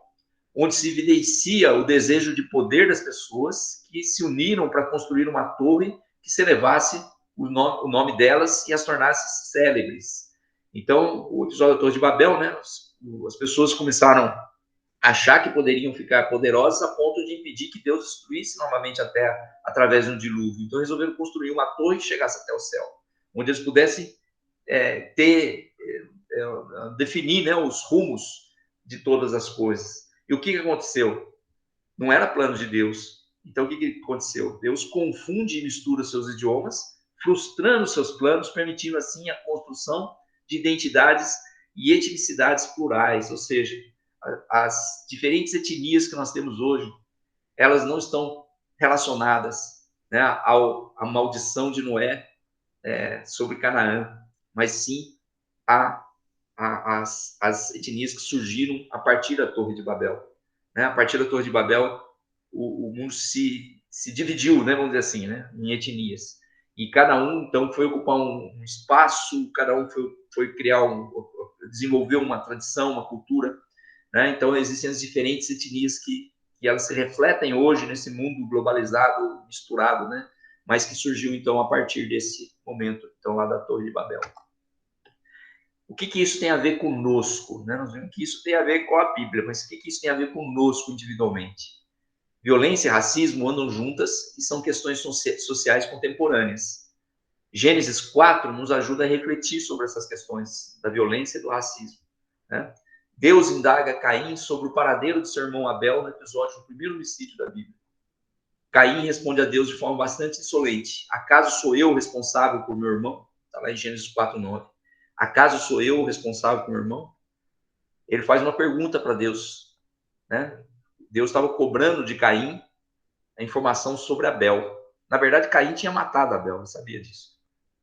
S2: onde se evidencia o desejo de poder das pessoas que se uniram para construir uma torre que se elevasse o nome delas e as tornasse célebres. Então, o episódio da Torre de Babel, né, as pessoas começaram a achar que poderiam ficar poderosas a ponto de impedir que Deus destruísse novamente a terra através de um dilúvio. Então, resolveram construir uma torre que chegasse até o céu, onde eles pudessem definir, né, os rumos de todas as coisas. E o que aconteceu? Não era plano de Deus. Então, o que aconteceu? Deus confunde e mistura seus idiomas, frustrando seus planos, permitindo, assim, a construção de identidades e etnicidades plurais. Ou seja, as diferentes etnias que nós temos hoje, elas não estão relacionadas, né, à maldição de Noé sobre Canaã, mas sim as etnias que surgiram a partir da Torre de Babel. Né? A partir da Torre de Babel, o mundo se dividiu, né, vamos dizer assim, né, em etnias. E cada um, então, foi ocupar um espaço, cada um foi criar desenvolver uma tradição, uma cultura. Né? Então, existem as diferentes etnias que elas se refletem hoje nesse mundo globalizado, misturado, né? Mas que surgiu, então, a partir desse momento, então, lá da Torre de Babel. O que isso tem a ver conosco? Né? Nós vemos que isso tem a ver com a Bíblia, mas o que isso tem a ver conosco individualmente? Violência e racismo andam juntas e são questões sociais contemporâneas. Gênesis 4 nos ajuda a refletir sobre essas questões da violência e do racismo. Né? Deus indaga Caim sobre o paradeiro de seu irmão Abel no episódio do primeiro homicídio da Bíblia. Caim responde a Deus de forma bastante insolente. Acaso sou eu responsável por meu irmão? Está lá em Gênesis 4:9. Acaso sou eu responsável por meu irmão? Ele faz uma pergunta para Deus. Né? Deus estava cobrando de Caim a informação sobre Abel. Na verdade, Caim tinha matado Abel, eu sabia disso.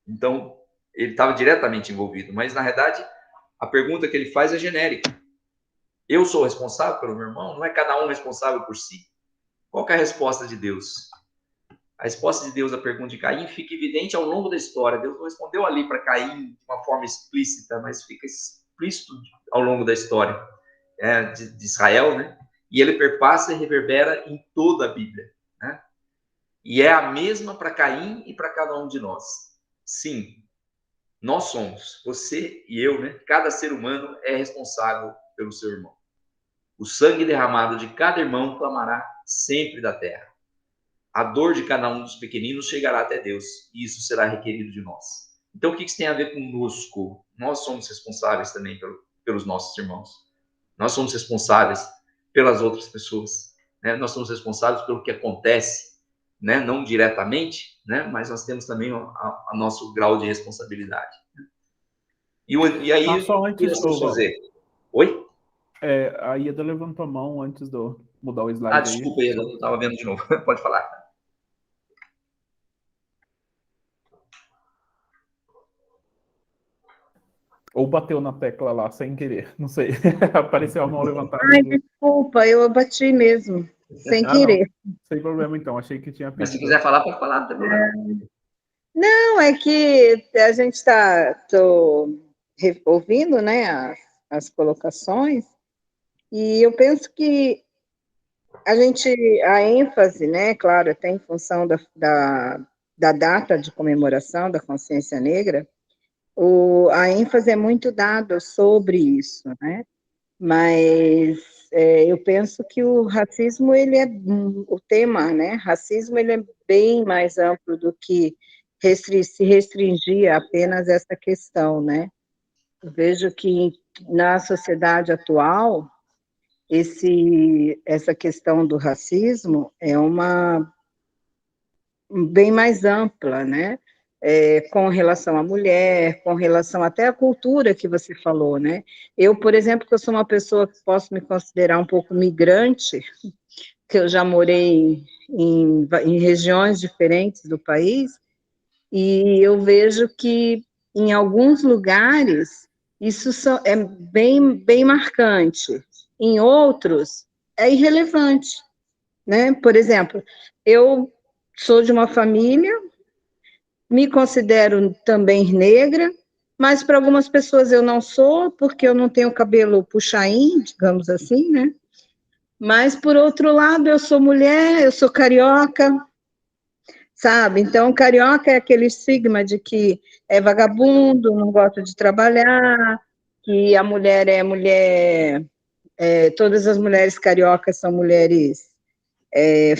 S2: Então, ele estava diretamente envolvido. Mas, na verdade, a pergunta que ele faz é genérica. Eu sou responsável pelo meu irmão? Não é cada um responsável por si? Qual que é a resposta de Deus? A resposta de Deus à pergunta de Caim fica evidente ao longo da história. Deus não respondeu ali para Caim de uma forma explícita, mas fica explícito ao longo da história de Israel, né? E ele perpassa e reverbera em toda a Bíblia, né? E é a mesma para Caim e para cada um de nós. Sim, nós somos, você e eu, né? Cada ser humano é responsável pelo seu irmão. O sangue derramado de cada irmão clamará sempre da terra. A dor de cada um dos pequeninos chegará até Deus, e isso será requerido de nós. Então, o que isso tem a ver conosco? Nós somos responsáveis também pelos nossos irmãos. Nós somos responsáveis pelas outras pessoas, né? Nós somos responsáveis pelo que acontece, né? Não diretamente, né? Mas nós temos também a nosso grau de responsabilidade. E aí,
S1: Mas só
S2: o que
S1: antes
S2: nós temos que fazer? Oi?
S1: A Ieda levantou a mão antes de eu mudar o slide.
S2: Desculpa, Ieda, eu estava vendo de novo. Pode falar.
S1: Ou bateu na tecla lá sem querer, não sei. Apareceu a mão levantada.
S3: Ai, desculpa, eu bati mesmo, sem querer.
S1: Não, sem problema então, achei que tinha pedido.
S2: Mas se quiser falar, pode falar, não tem problema.
S3: Não, é que a gente tô ouvindo, né, as colocações, e eu penso que a ênfase, né, claro, até em função da data de comemoração da consciência negra, a ênfase é muito dada sobre isso, né, mas eu penso que o racismo, ele é, o tema, né, racismo, ele é bem mais amplo do que se restringir a apenas essa questão, né. Eu vejo que na sociedade atual, essa questão do racismo é bem mais ampla, né? Com relação à mulher, com relação até à cultura que você falou, né? Eu, por exemplo, que eu sou uma pessoa que posso me considerar um pouco migrante, que eu já morei em regiões diferentes do país, e eu vejo que em alguns lugares isso é bem marcante, em outros é irrelevante, né? Por exemplo, eu sou de uma família, me considero também negra, mas para algumas pessoas eu não sou, porque eu não tenho cabelo puxaim, digamos assim, né? Mas, por outro lado, eu sou mulher, eu sou carioca, sabe? Então, carioca é aquele estigma de que é vagabundo, não gosta de trabalhar, que a mulher é mulher, todas as mulheres cariocas são mulheres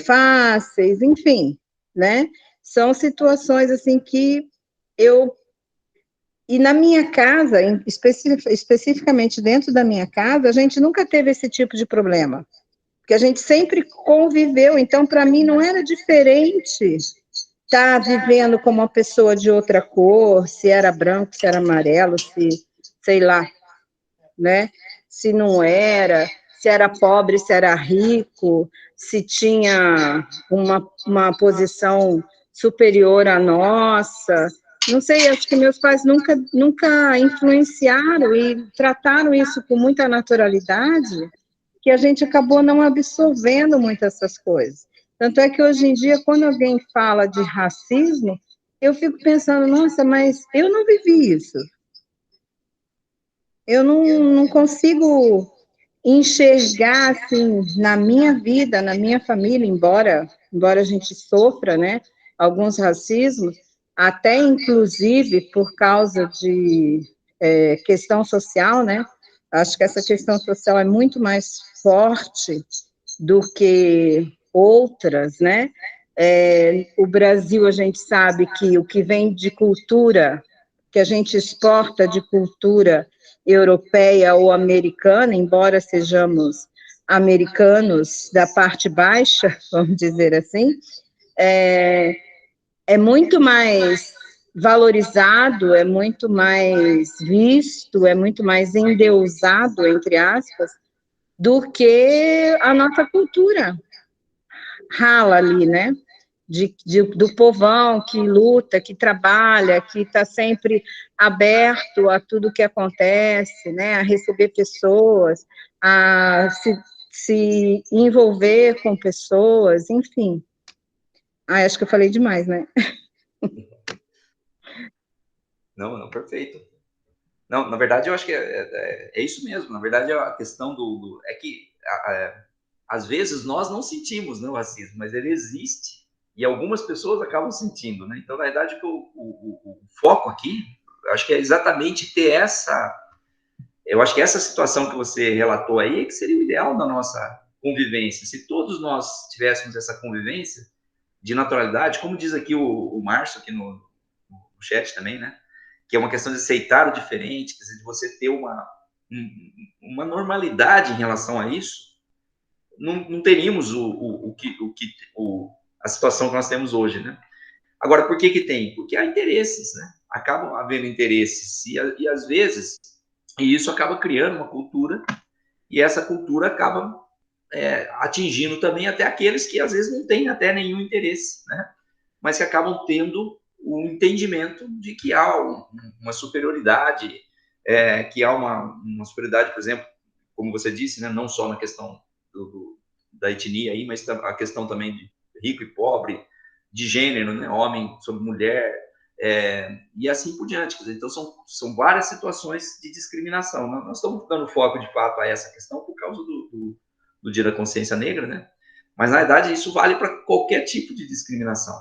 S3: fáceis, enfim, né? São situações assim que e na minha casa, especificamente dentro da minha casa, a gente nunca teve esse tipo de problema, porque a gente sempre conviveu, então para mim não era diferente estar vivendo como uma pessoa de outra cor, se era branco, se era amarelo, se, sei lá, né? Se não era, se era pobre, se era rico, se tinha uma posição superior à nossa. Não sei, acho que meus pais nunca influenciaram e trataram isso com muita naturalidade, que a gente acabou não absorvendo muito essas coisas. Tanto é que hoje em dia, quando alguém fala de racismo, eu fico pensando, nossa, mas eu não vivi isso. Eu não consigo enxergar, assim, na minha vida, na minha família, embora a gente sofra, né, alguns racismos, até inclusive por causa de questão social, né, acho que essa questão social é muito mais forte do que outras, né, o Brasil, a gente sabe que o que vem de cultura, que a gente exporta de cultura europeia ou americana, embora sejamos americanos da parte baixa, vamos dizer assim, é muito mais valorizado, é muito mais visto, é muito mais endeusado, entre aspas, do que a nossa cultura rala ali, né? do povão que luta, que trabalha, que está sempre aberto a tudo que acontece, né, a receber pessoas, a se envolver com pessoas, enfim. Acho que eu falei demais, né?
S2: Não, perfeito. Não, na verdade, eu acho que é isso mesmo. Na verdade, a questão é que, às vezes, nós não sentimos, né, o racismo, mas ele existe. E algumas pessoas acabam sentindo, né? Então, na verdade, o foco aqui, eu acho que é exatamente ter essa... Eu acho que essa situação que você relatou aí, que seria o ideal da nossa convivência. Se todos nós tivéssemos essa convivência de naturalidade, como diz aqui o Márcio, aqui no chat também, né? Que é uma questão de aceitar o diferente, quer dizer, de você ter uma normalidade em relação a isso, não teríamos a situação que nós temos hoje, né? Agora, por que tem? Porque há interesses, né? Acabam havendo interesses, e às vezes, e isso acaba criando uma cultura, e essa cultura acaba atingindo também até aqueles que às vezes não têm até nenhum interesse, né? Mas que acabam tendo o entendimento de que há uma superioridade, que há uma superioridade, por exemplo, como você disse, né, não só na questão da etnia, aí, mas a questão também de rico e pobre, de gênero, né, homem sobre mulher, e assim por diante. Então, são várias situações de discriminação. Nós estamos dando foco, de fato, a essa questão por causa do Dia da Consciência Negra, né? Mas, na verdade, isso vale para qualquer tipo de discriminação.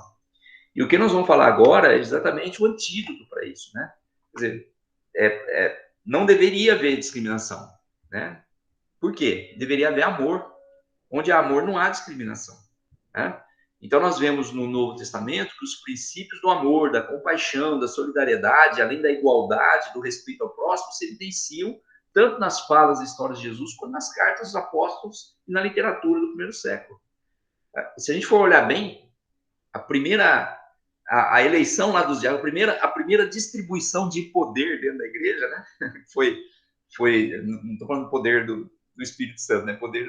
S2: E o que nós vamos falar agora é exatamente o antídoto para isso, né? Quer dizer, não deveria haver discriminação, né? Por quê? Deveria haver amor. Onde há amor, não há discriminação, né? Então, nós vemos no Novo Testamento que os princípios do amor, da compaixão, da solidariedade, além da igualdade, do respeito ao próximo, se evidenciam tanto nas falas e histórias de Jesus, quanto nas cartas dos apóstolos e na literatura do primeiro século. Se a gente for olhar bem, a eleição lá dos diáconos, a primeira distribuição de poder dentro da igreja, né? foi não estou falando do poder do Espírito Santo, né? Poder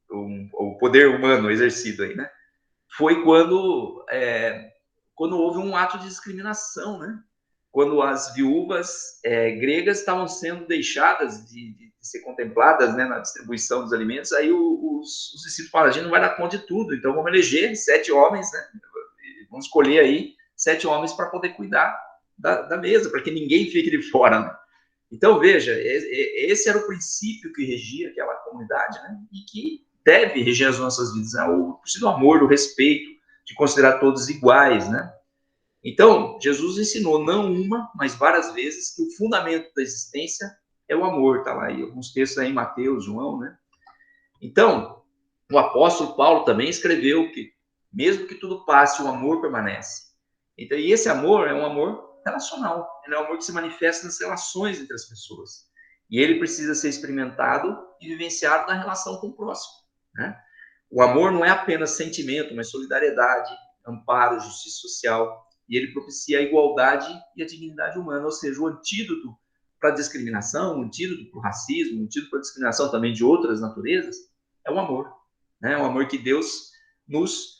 S2: o poder humano exercido aí, né? Foi quando houve um ato de discriminação, né? Quando as viúvas gregas estavam sendo deixadas de ser contempladas, né, na distribuição dos alimentos, aí os discípulos falaram, a gente não vai dar conta de tudo, então vamos eleger 7 homens, né? Vamos escolher aí 7 homens para poder cuidar da mesa, para que ninguém fique de fora, né? Então, veja, esse era o princípio que regia aquela comunidade, né? E que deve reger as nossas vidas, né? O princípio do amor, do respeito, de considerar todos iguais, né? Então, Jesus ensinou não uma, mas várias vezes que o fundamento da existência é o amor, tá lá, e alguns textos aí em Mateus, João, né? Então, o apóstolo Paulo também escreveu que mesmo que tudo passe, o amor permanece. Então, e esse amor é um amor relacional, é um amor que se manifesta nas relações entre as pessoas. E ele precisa ser experimentado e vivenciado na relação com o próximo, né? O amor não é apenas sentimento, mas solidariedade, amparo, justiça social, e ele propicia a igualdade e a dignidade humana, ou seja, o antídoto para a discriminação, o antídoto para o racismo, o antídoto para a discriminação também de outras naturezas, é o amor, né? O amor que Deus nos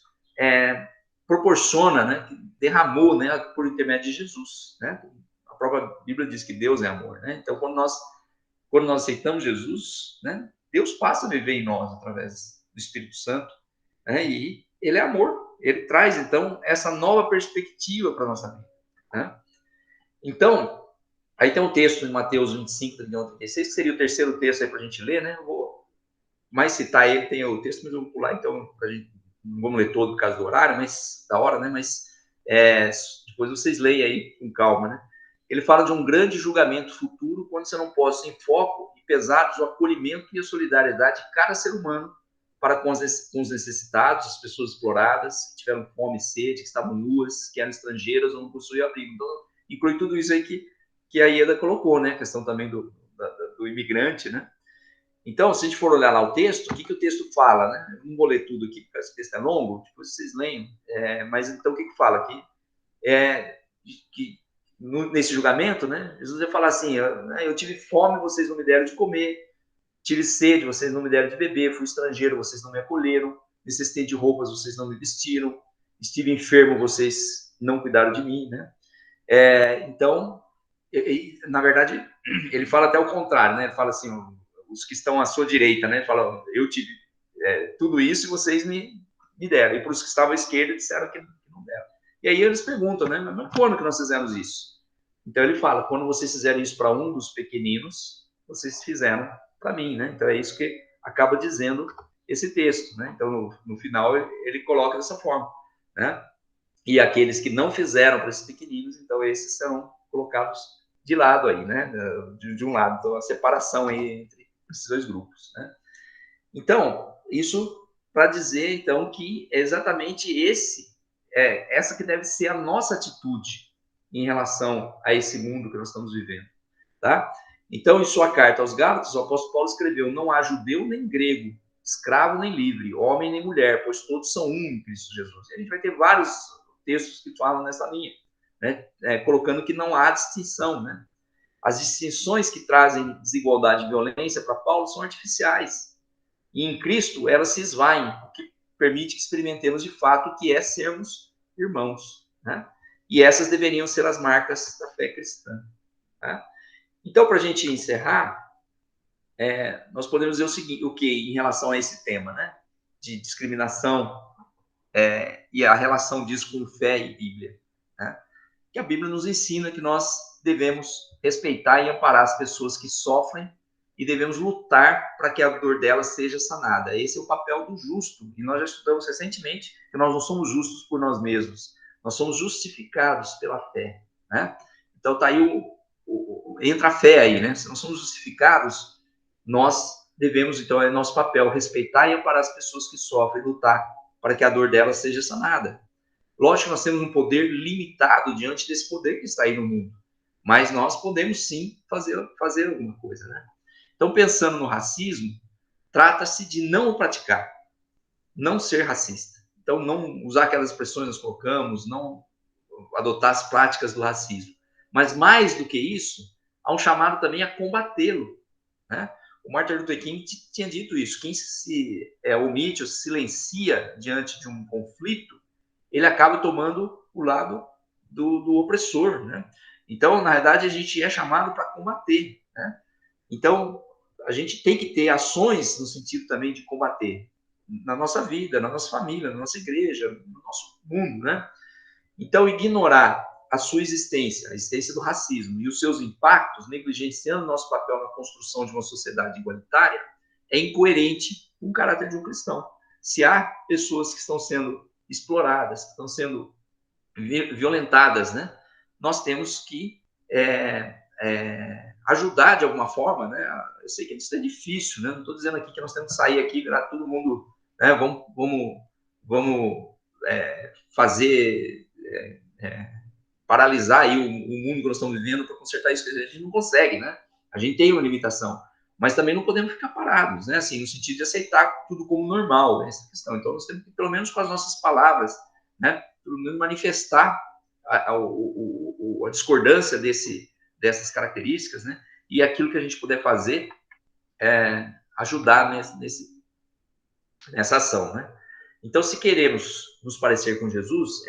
S2: proporciona, né? Que derramou, né? Por intermédio de Jesus, né? A própria Bíblia diz que Deus é amor, né? Então, quando nós aceitamos Jesus, né? Deus passa a viver em nós através do Espírito Santo, né? E ele é amor. Ele traz, então, essa nova perspectiva para a nossa vida, né? Então, aí tem um texto em Mateus 25, 31, 36, que seria o terceiro texto aí para a gente ler, né? Eu vou mais citar ele, tem o texto, mas eu vou pular, então, para a gente, não vamos ler todo por causa do horário, mas da hora, né? Mas depois vocês leem aí com calma, né? Ele fala de um grande julgamento futuro, quando você não posta em foco e pesados o acolhimento e a solidariedade de cada ser humano para com os necessitados, as pessoas exploradas, que tiveram fome e sede, que estavam nuas, que eram estrangeiras ou não possuíam abrigo. Então, inclui tudo isso aí que a Ieda colocou, né? A questão também do imigrante, né? Então, se a gente for olhar lá o texto, o que o texto fala, né? Eu não vou ler tudo aqui, porque esse texto é longo, depois vocês leem. Mas, então, o que fala aqui? Nesse julgamento, né? Jesus ia falar assim, eu tive fome, vocês não me deram de comer, tive sede, vocês não me deram de beber, fui estrangeiro, vocês não me acolheram, necessitei de roupas, vocês não me vestiram, estive enfermo, vocês não cuidaram de mim, né? Então, na verdade, ele fala até o contrário, né? Ele fala assim, os que estão à sua direita, né? Ele fala, eu tive tudo isso e vocês me deram. E para os que estavam à esquerda disseram que não deram. E aí eles perguntam, né? Mas quando que nós fizemos isso? Então ele fala, quando vocês fizeram isso para um dos pequeninos, vocês fizeram para mim, né? Então é isso que acaba dizendo esse texto, né? Então no final ele coloca dessa forma, né? E aqueles que não fizeram para esses pequeninos, então esses serão colocados de lado aí, né? De um lado, então a separação aí entre esses dois grupos, né? Então, isso para dizer, então, que é exatamente essa que deve ser a nossa atitude em relação a esse mundo que nós estamos vivendo, tá? Então, em sua carta aos Gálatas, o apóstolo Paulo escreveu, não há judeu nem grego, escravo nem livre, homem nem mulher, pois todos são um em Cristo Jesus. E a gente vai ter vários textos que falam nessa linha, né? Colocando que não há distinção, né? As distinções que trazem desigualdade e violência para Paulo são artificiais. E em Cristo elas se esvaem, o que permite que experimentemos de fato o que é sermos irmãos, né? E essas deveriam ser as marcas da fé cristã, tá? Então, para a gente encerrar, nós podemos dizer o seguinte, o que em relação a esse tema, né? De discriminação e a relação disso com fé e Bíblia, né? Que a Bíblia nos ensina que nós devemos respeitar e amparar as pessoas que sofrem e devemos lutar para que a dor delas seja sanada. Esse é o papel do justo. E nós já estudamos recentemente que nós não somos justos por nós mesmos. Nós somos justificados pela fé, né? Então está aí entra a fé aí, né? Se nós somos justificados, nós devemos, então, é nosso papel respeitar e amparar as pessoas que sofrem, lutar para que a dor delas seja sanada. Lógico que nós temos um poder limitado diante desse poder que está aí no mundo, mas nós podemos sim fazer alguma coisa, né? Então, pensando no racismo, trata-se de não o praticar, não ser racista. Então, não usar aquelas expressões que nós colocamos, não adotar as práticas do racismo. Mas, mais do que isso, há um chamado também a combatê-lo, né? O Martin Luther King tinha dito isso. Quem se omite ou se silencia diante de um conflito, ele acaba tomando o lado do opressor, né? Então, na verdade, a gente é chamado para combater, né? Então, a gente tem que ter ações no sentido também de combater na nossa vida, na nossa família, na nossa igreja, no nosso mundo, né? Então, ignorar a sua existência, a existência do racismo e os seus impactos, negligenciando nosso papel na construção de uma sociedade igualitária, é incoerente com o caráter de um cristão. Se há pessoas que estão sendo exploradas, que estão sendo violentadas, né? Nós temos que ajudar de alguma forma, né? Eu sei que isso é difícil, né? Não estou dizendo aqui que nós temos que sair aqui, virar todo mundo, né? Vamos fazer paralisar aí o mundo que nós estamos vivendo para consertar isso, que a gente não consegue, né? A gente tem uma limitação, mas também não podemos ficar parados, né? Assim, no sentido de aceitar tudo como normal, né? Essa questão. Então, nós temos que, pelo menos com as nossas palavras, né? Pelo menos manifestar a discordância dessas características, né? E aquilo que a gente puder fazer ajudar nessa ação, né? Então, se queremos nos parecer com Jesus,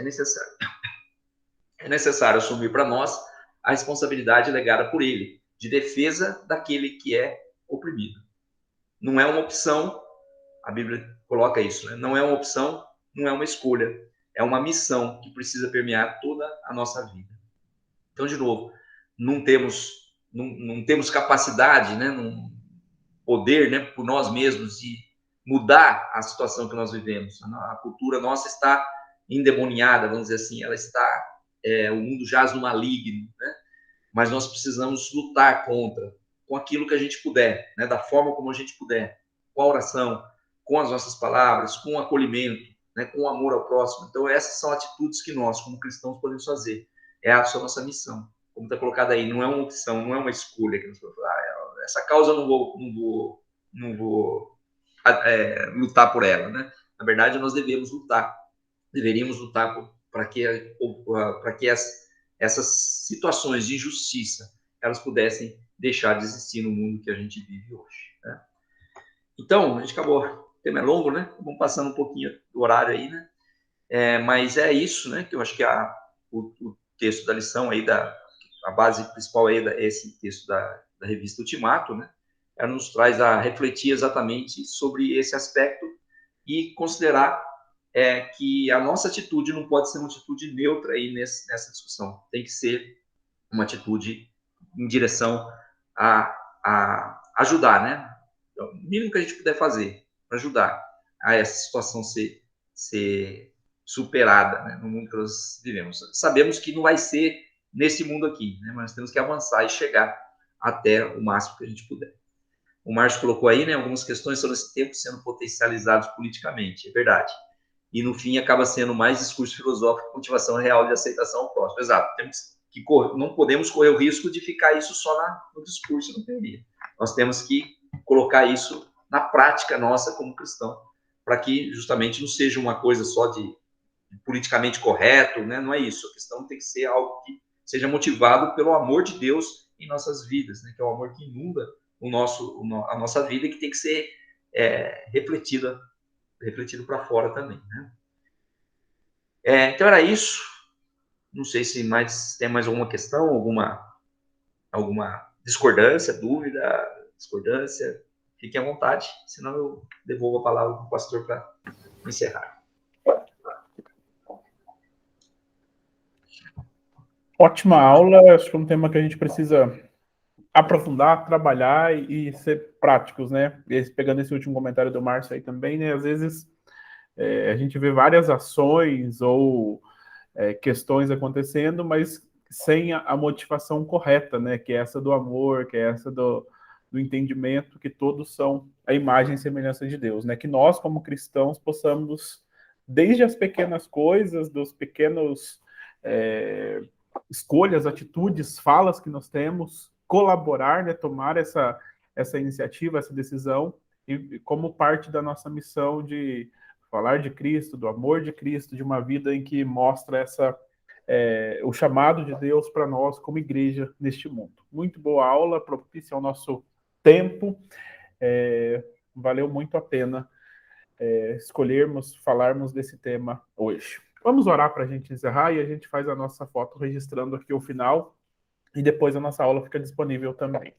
S2: é necessário assumir para nós a responsabilidade legada por ele, de defesa daquele que é oprimido. Não é uma opção, a Bíblia coloca isso, né? Não é uma opção, não é uma escolha, é uma missão que precisa permear toda a nossa vida. Então, de novo, não temos capacidade, né, poder, né, por nós mesmos de mudar a situação que nós vivemos. A cultura nossa está endemoniada, vamos dizer assim, ela está, o mundo jaz no maligno, né? Mas nós precisamos lutar contra, com aquilo que a gente puder, né, da forma como a gente puder, com a oração, com as nossas palavras, com o acolhimento, né, com o amor ao próximo. Então, essas são atitudes que nós, como cristãos, podemos fazer. É a nossa missão. Como está colocado aí, não é uma opção, não é uma escolha que nós vamos falar. Essa causa eu não vou lutar por ela, né? Na verdade, nós deveríamos lutar para que essas situações de injustiça elas pudessem deixar de existir no mundo que a gente vive hoje, né? Então, a gente acabou tema é longo, né? Vamos passando um pouquinho do horário aí, né? Mas é isso, né? Que eu acho que o texto da lição aí, a base principal aí é esse texto da revista Ultimato, né? Ela nos traz a refletir exatamente sobre esse aspecto e considerar que a nossa atitude não pode ser uma atitude neutra aí nessa discussão. Tem que ser uma atitude em direção a ajudar, né? O mínimo que a gente puder fazer para ajudar a essa situação ser superada, né, no mundo que nós vivemos. Sabemos que não vai ser nesse mundo aqui, né, mas temos que avançar e chegar até o máximo que a gente puder. O Márcio colocou aí, né, algumas questões sobre esse tempo sendo potencializados politicamente, é verdade. E, no fim, acaba sendo mais discurso filosófico, motivação real de aceitação ao próximo. Exato. Não podemos correr o risco de ficar isso só no discurso, na teoria. Nós temos que colocar isso na prática nossa como cristão, para que justamente não seja uma coisa só de politicamente correto, né? Não é isso. A questão tem que ser algo que seja motivado pelo amor de Deus em nossas vidas, né? Que é o amor que inunda a nossa vida e que tem que ser refletido para fora também, né? Então era isso. Não sei se tem mais alguma questão, alguma discordância, dúvida, discordância. Fiquem à vontade, senão eu devolvo a palavra para o pastor para encerrar.
S1: Ótima aula, acho que é um tema que a gente precisa aprofundar, trabalhar e ser práticos, né? Pegando esse último comentário do Márcio aí também, né? Às vezes a gente vê várias ações ou questões acontecendo, mas sem a motivação correta, né? Que é essa do amor, que é essa do entendimento que todos são a imagem e semelhança de Deus, né? Que nós, como cristãos, possamos, desde as pequenas coisas, dos pequenos escolhas, atitudes, falas que nós temos, colaborar, né? Tomar essa iniciativa, essa decisão, e como parte da nossa missão de falar de Cristo, do amor de Cristo, de uma vida em que mostra o chamado de Deus para nós como igreja neste mundo. Muito boa aula, propícia ao nosso tempo. Valeu muito a pena escolhermos, falarmos desse tema hoje. Vamos orar para a gente encerrar e a gente faz a nossa foto registrando aqui o final e depois a nossa aula fica disponível também.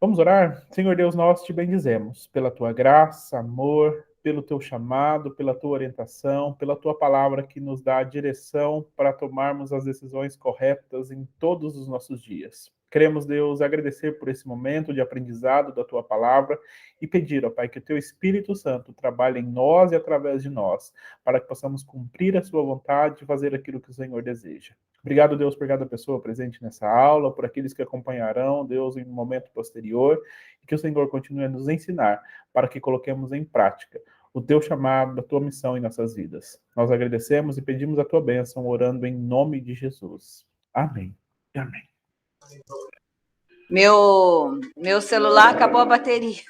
S1: Vamos orar? Senhor Deus, nós te bendizemos pela tua graça, amor, pelo teu chamado, pela tua orientação, pela tua palavra que nos dá a direção para tomarmos as decisões corretas em todos os nossos dias. Queremos, Deus, agradecer por esse momento de aprendizado da tua palavra e pedir, ó Pai, que o teu Espírito Santo trabalhe em nós e através de nós, para que possamos cumprir a sua vontade e fazer aquilo que o Senhor deseja. Obrigado, Deus, por cada pessoa presente nessa aula, por aqueles que acompanharão, Deus, em um momento posterior, e que o Senhor continue a nos ensinar para que coloquemos em prática o teu chamado, a tua missão em nossas vidas. Nós agradecemos e pedimos a tua bênção, orando em nome de Jesus. Amém. Amém.
S4: Meu celular acabou a bateria.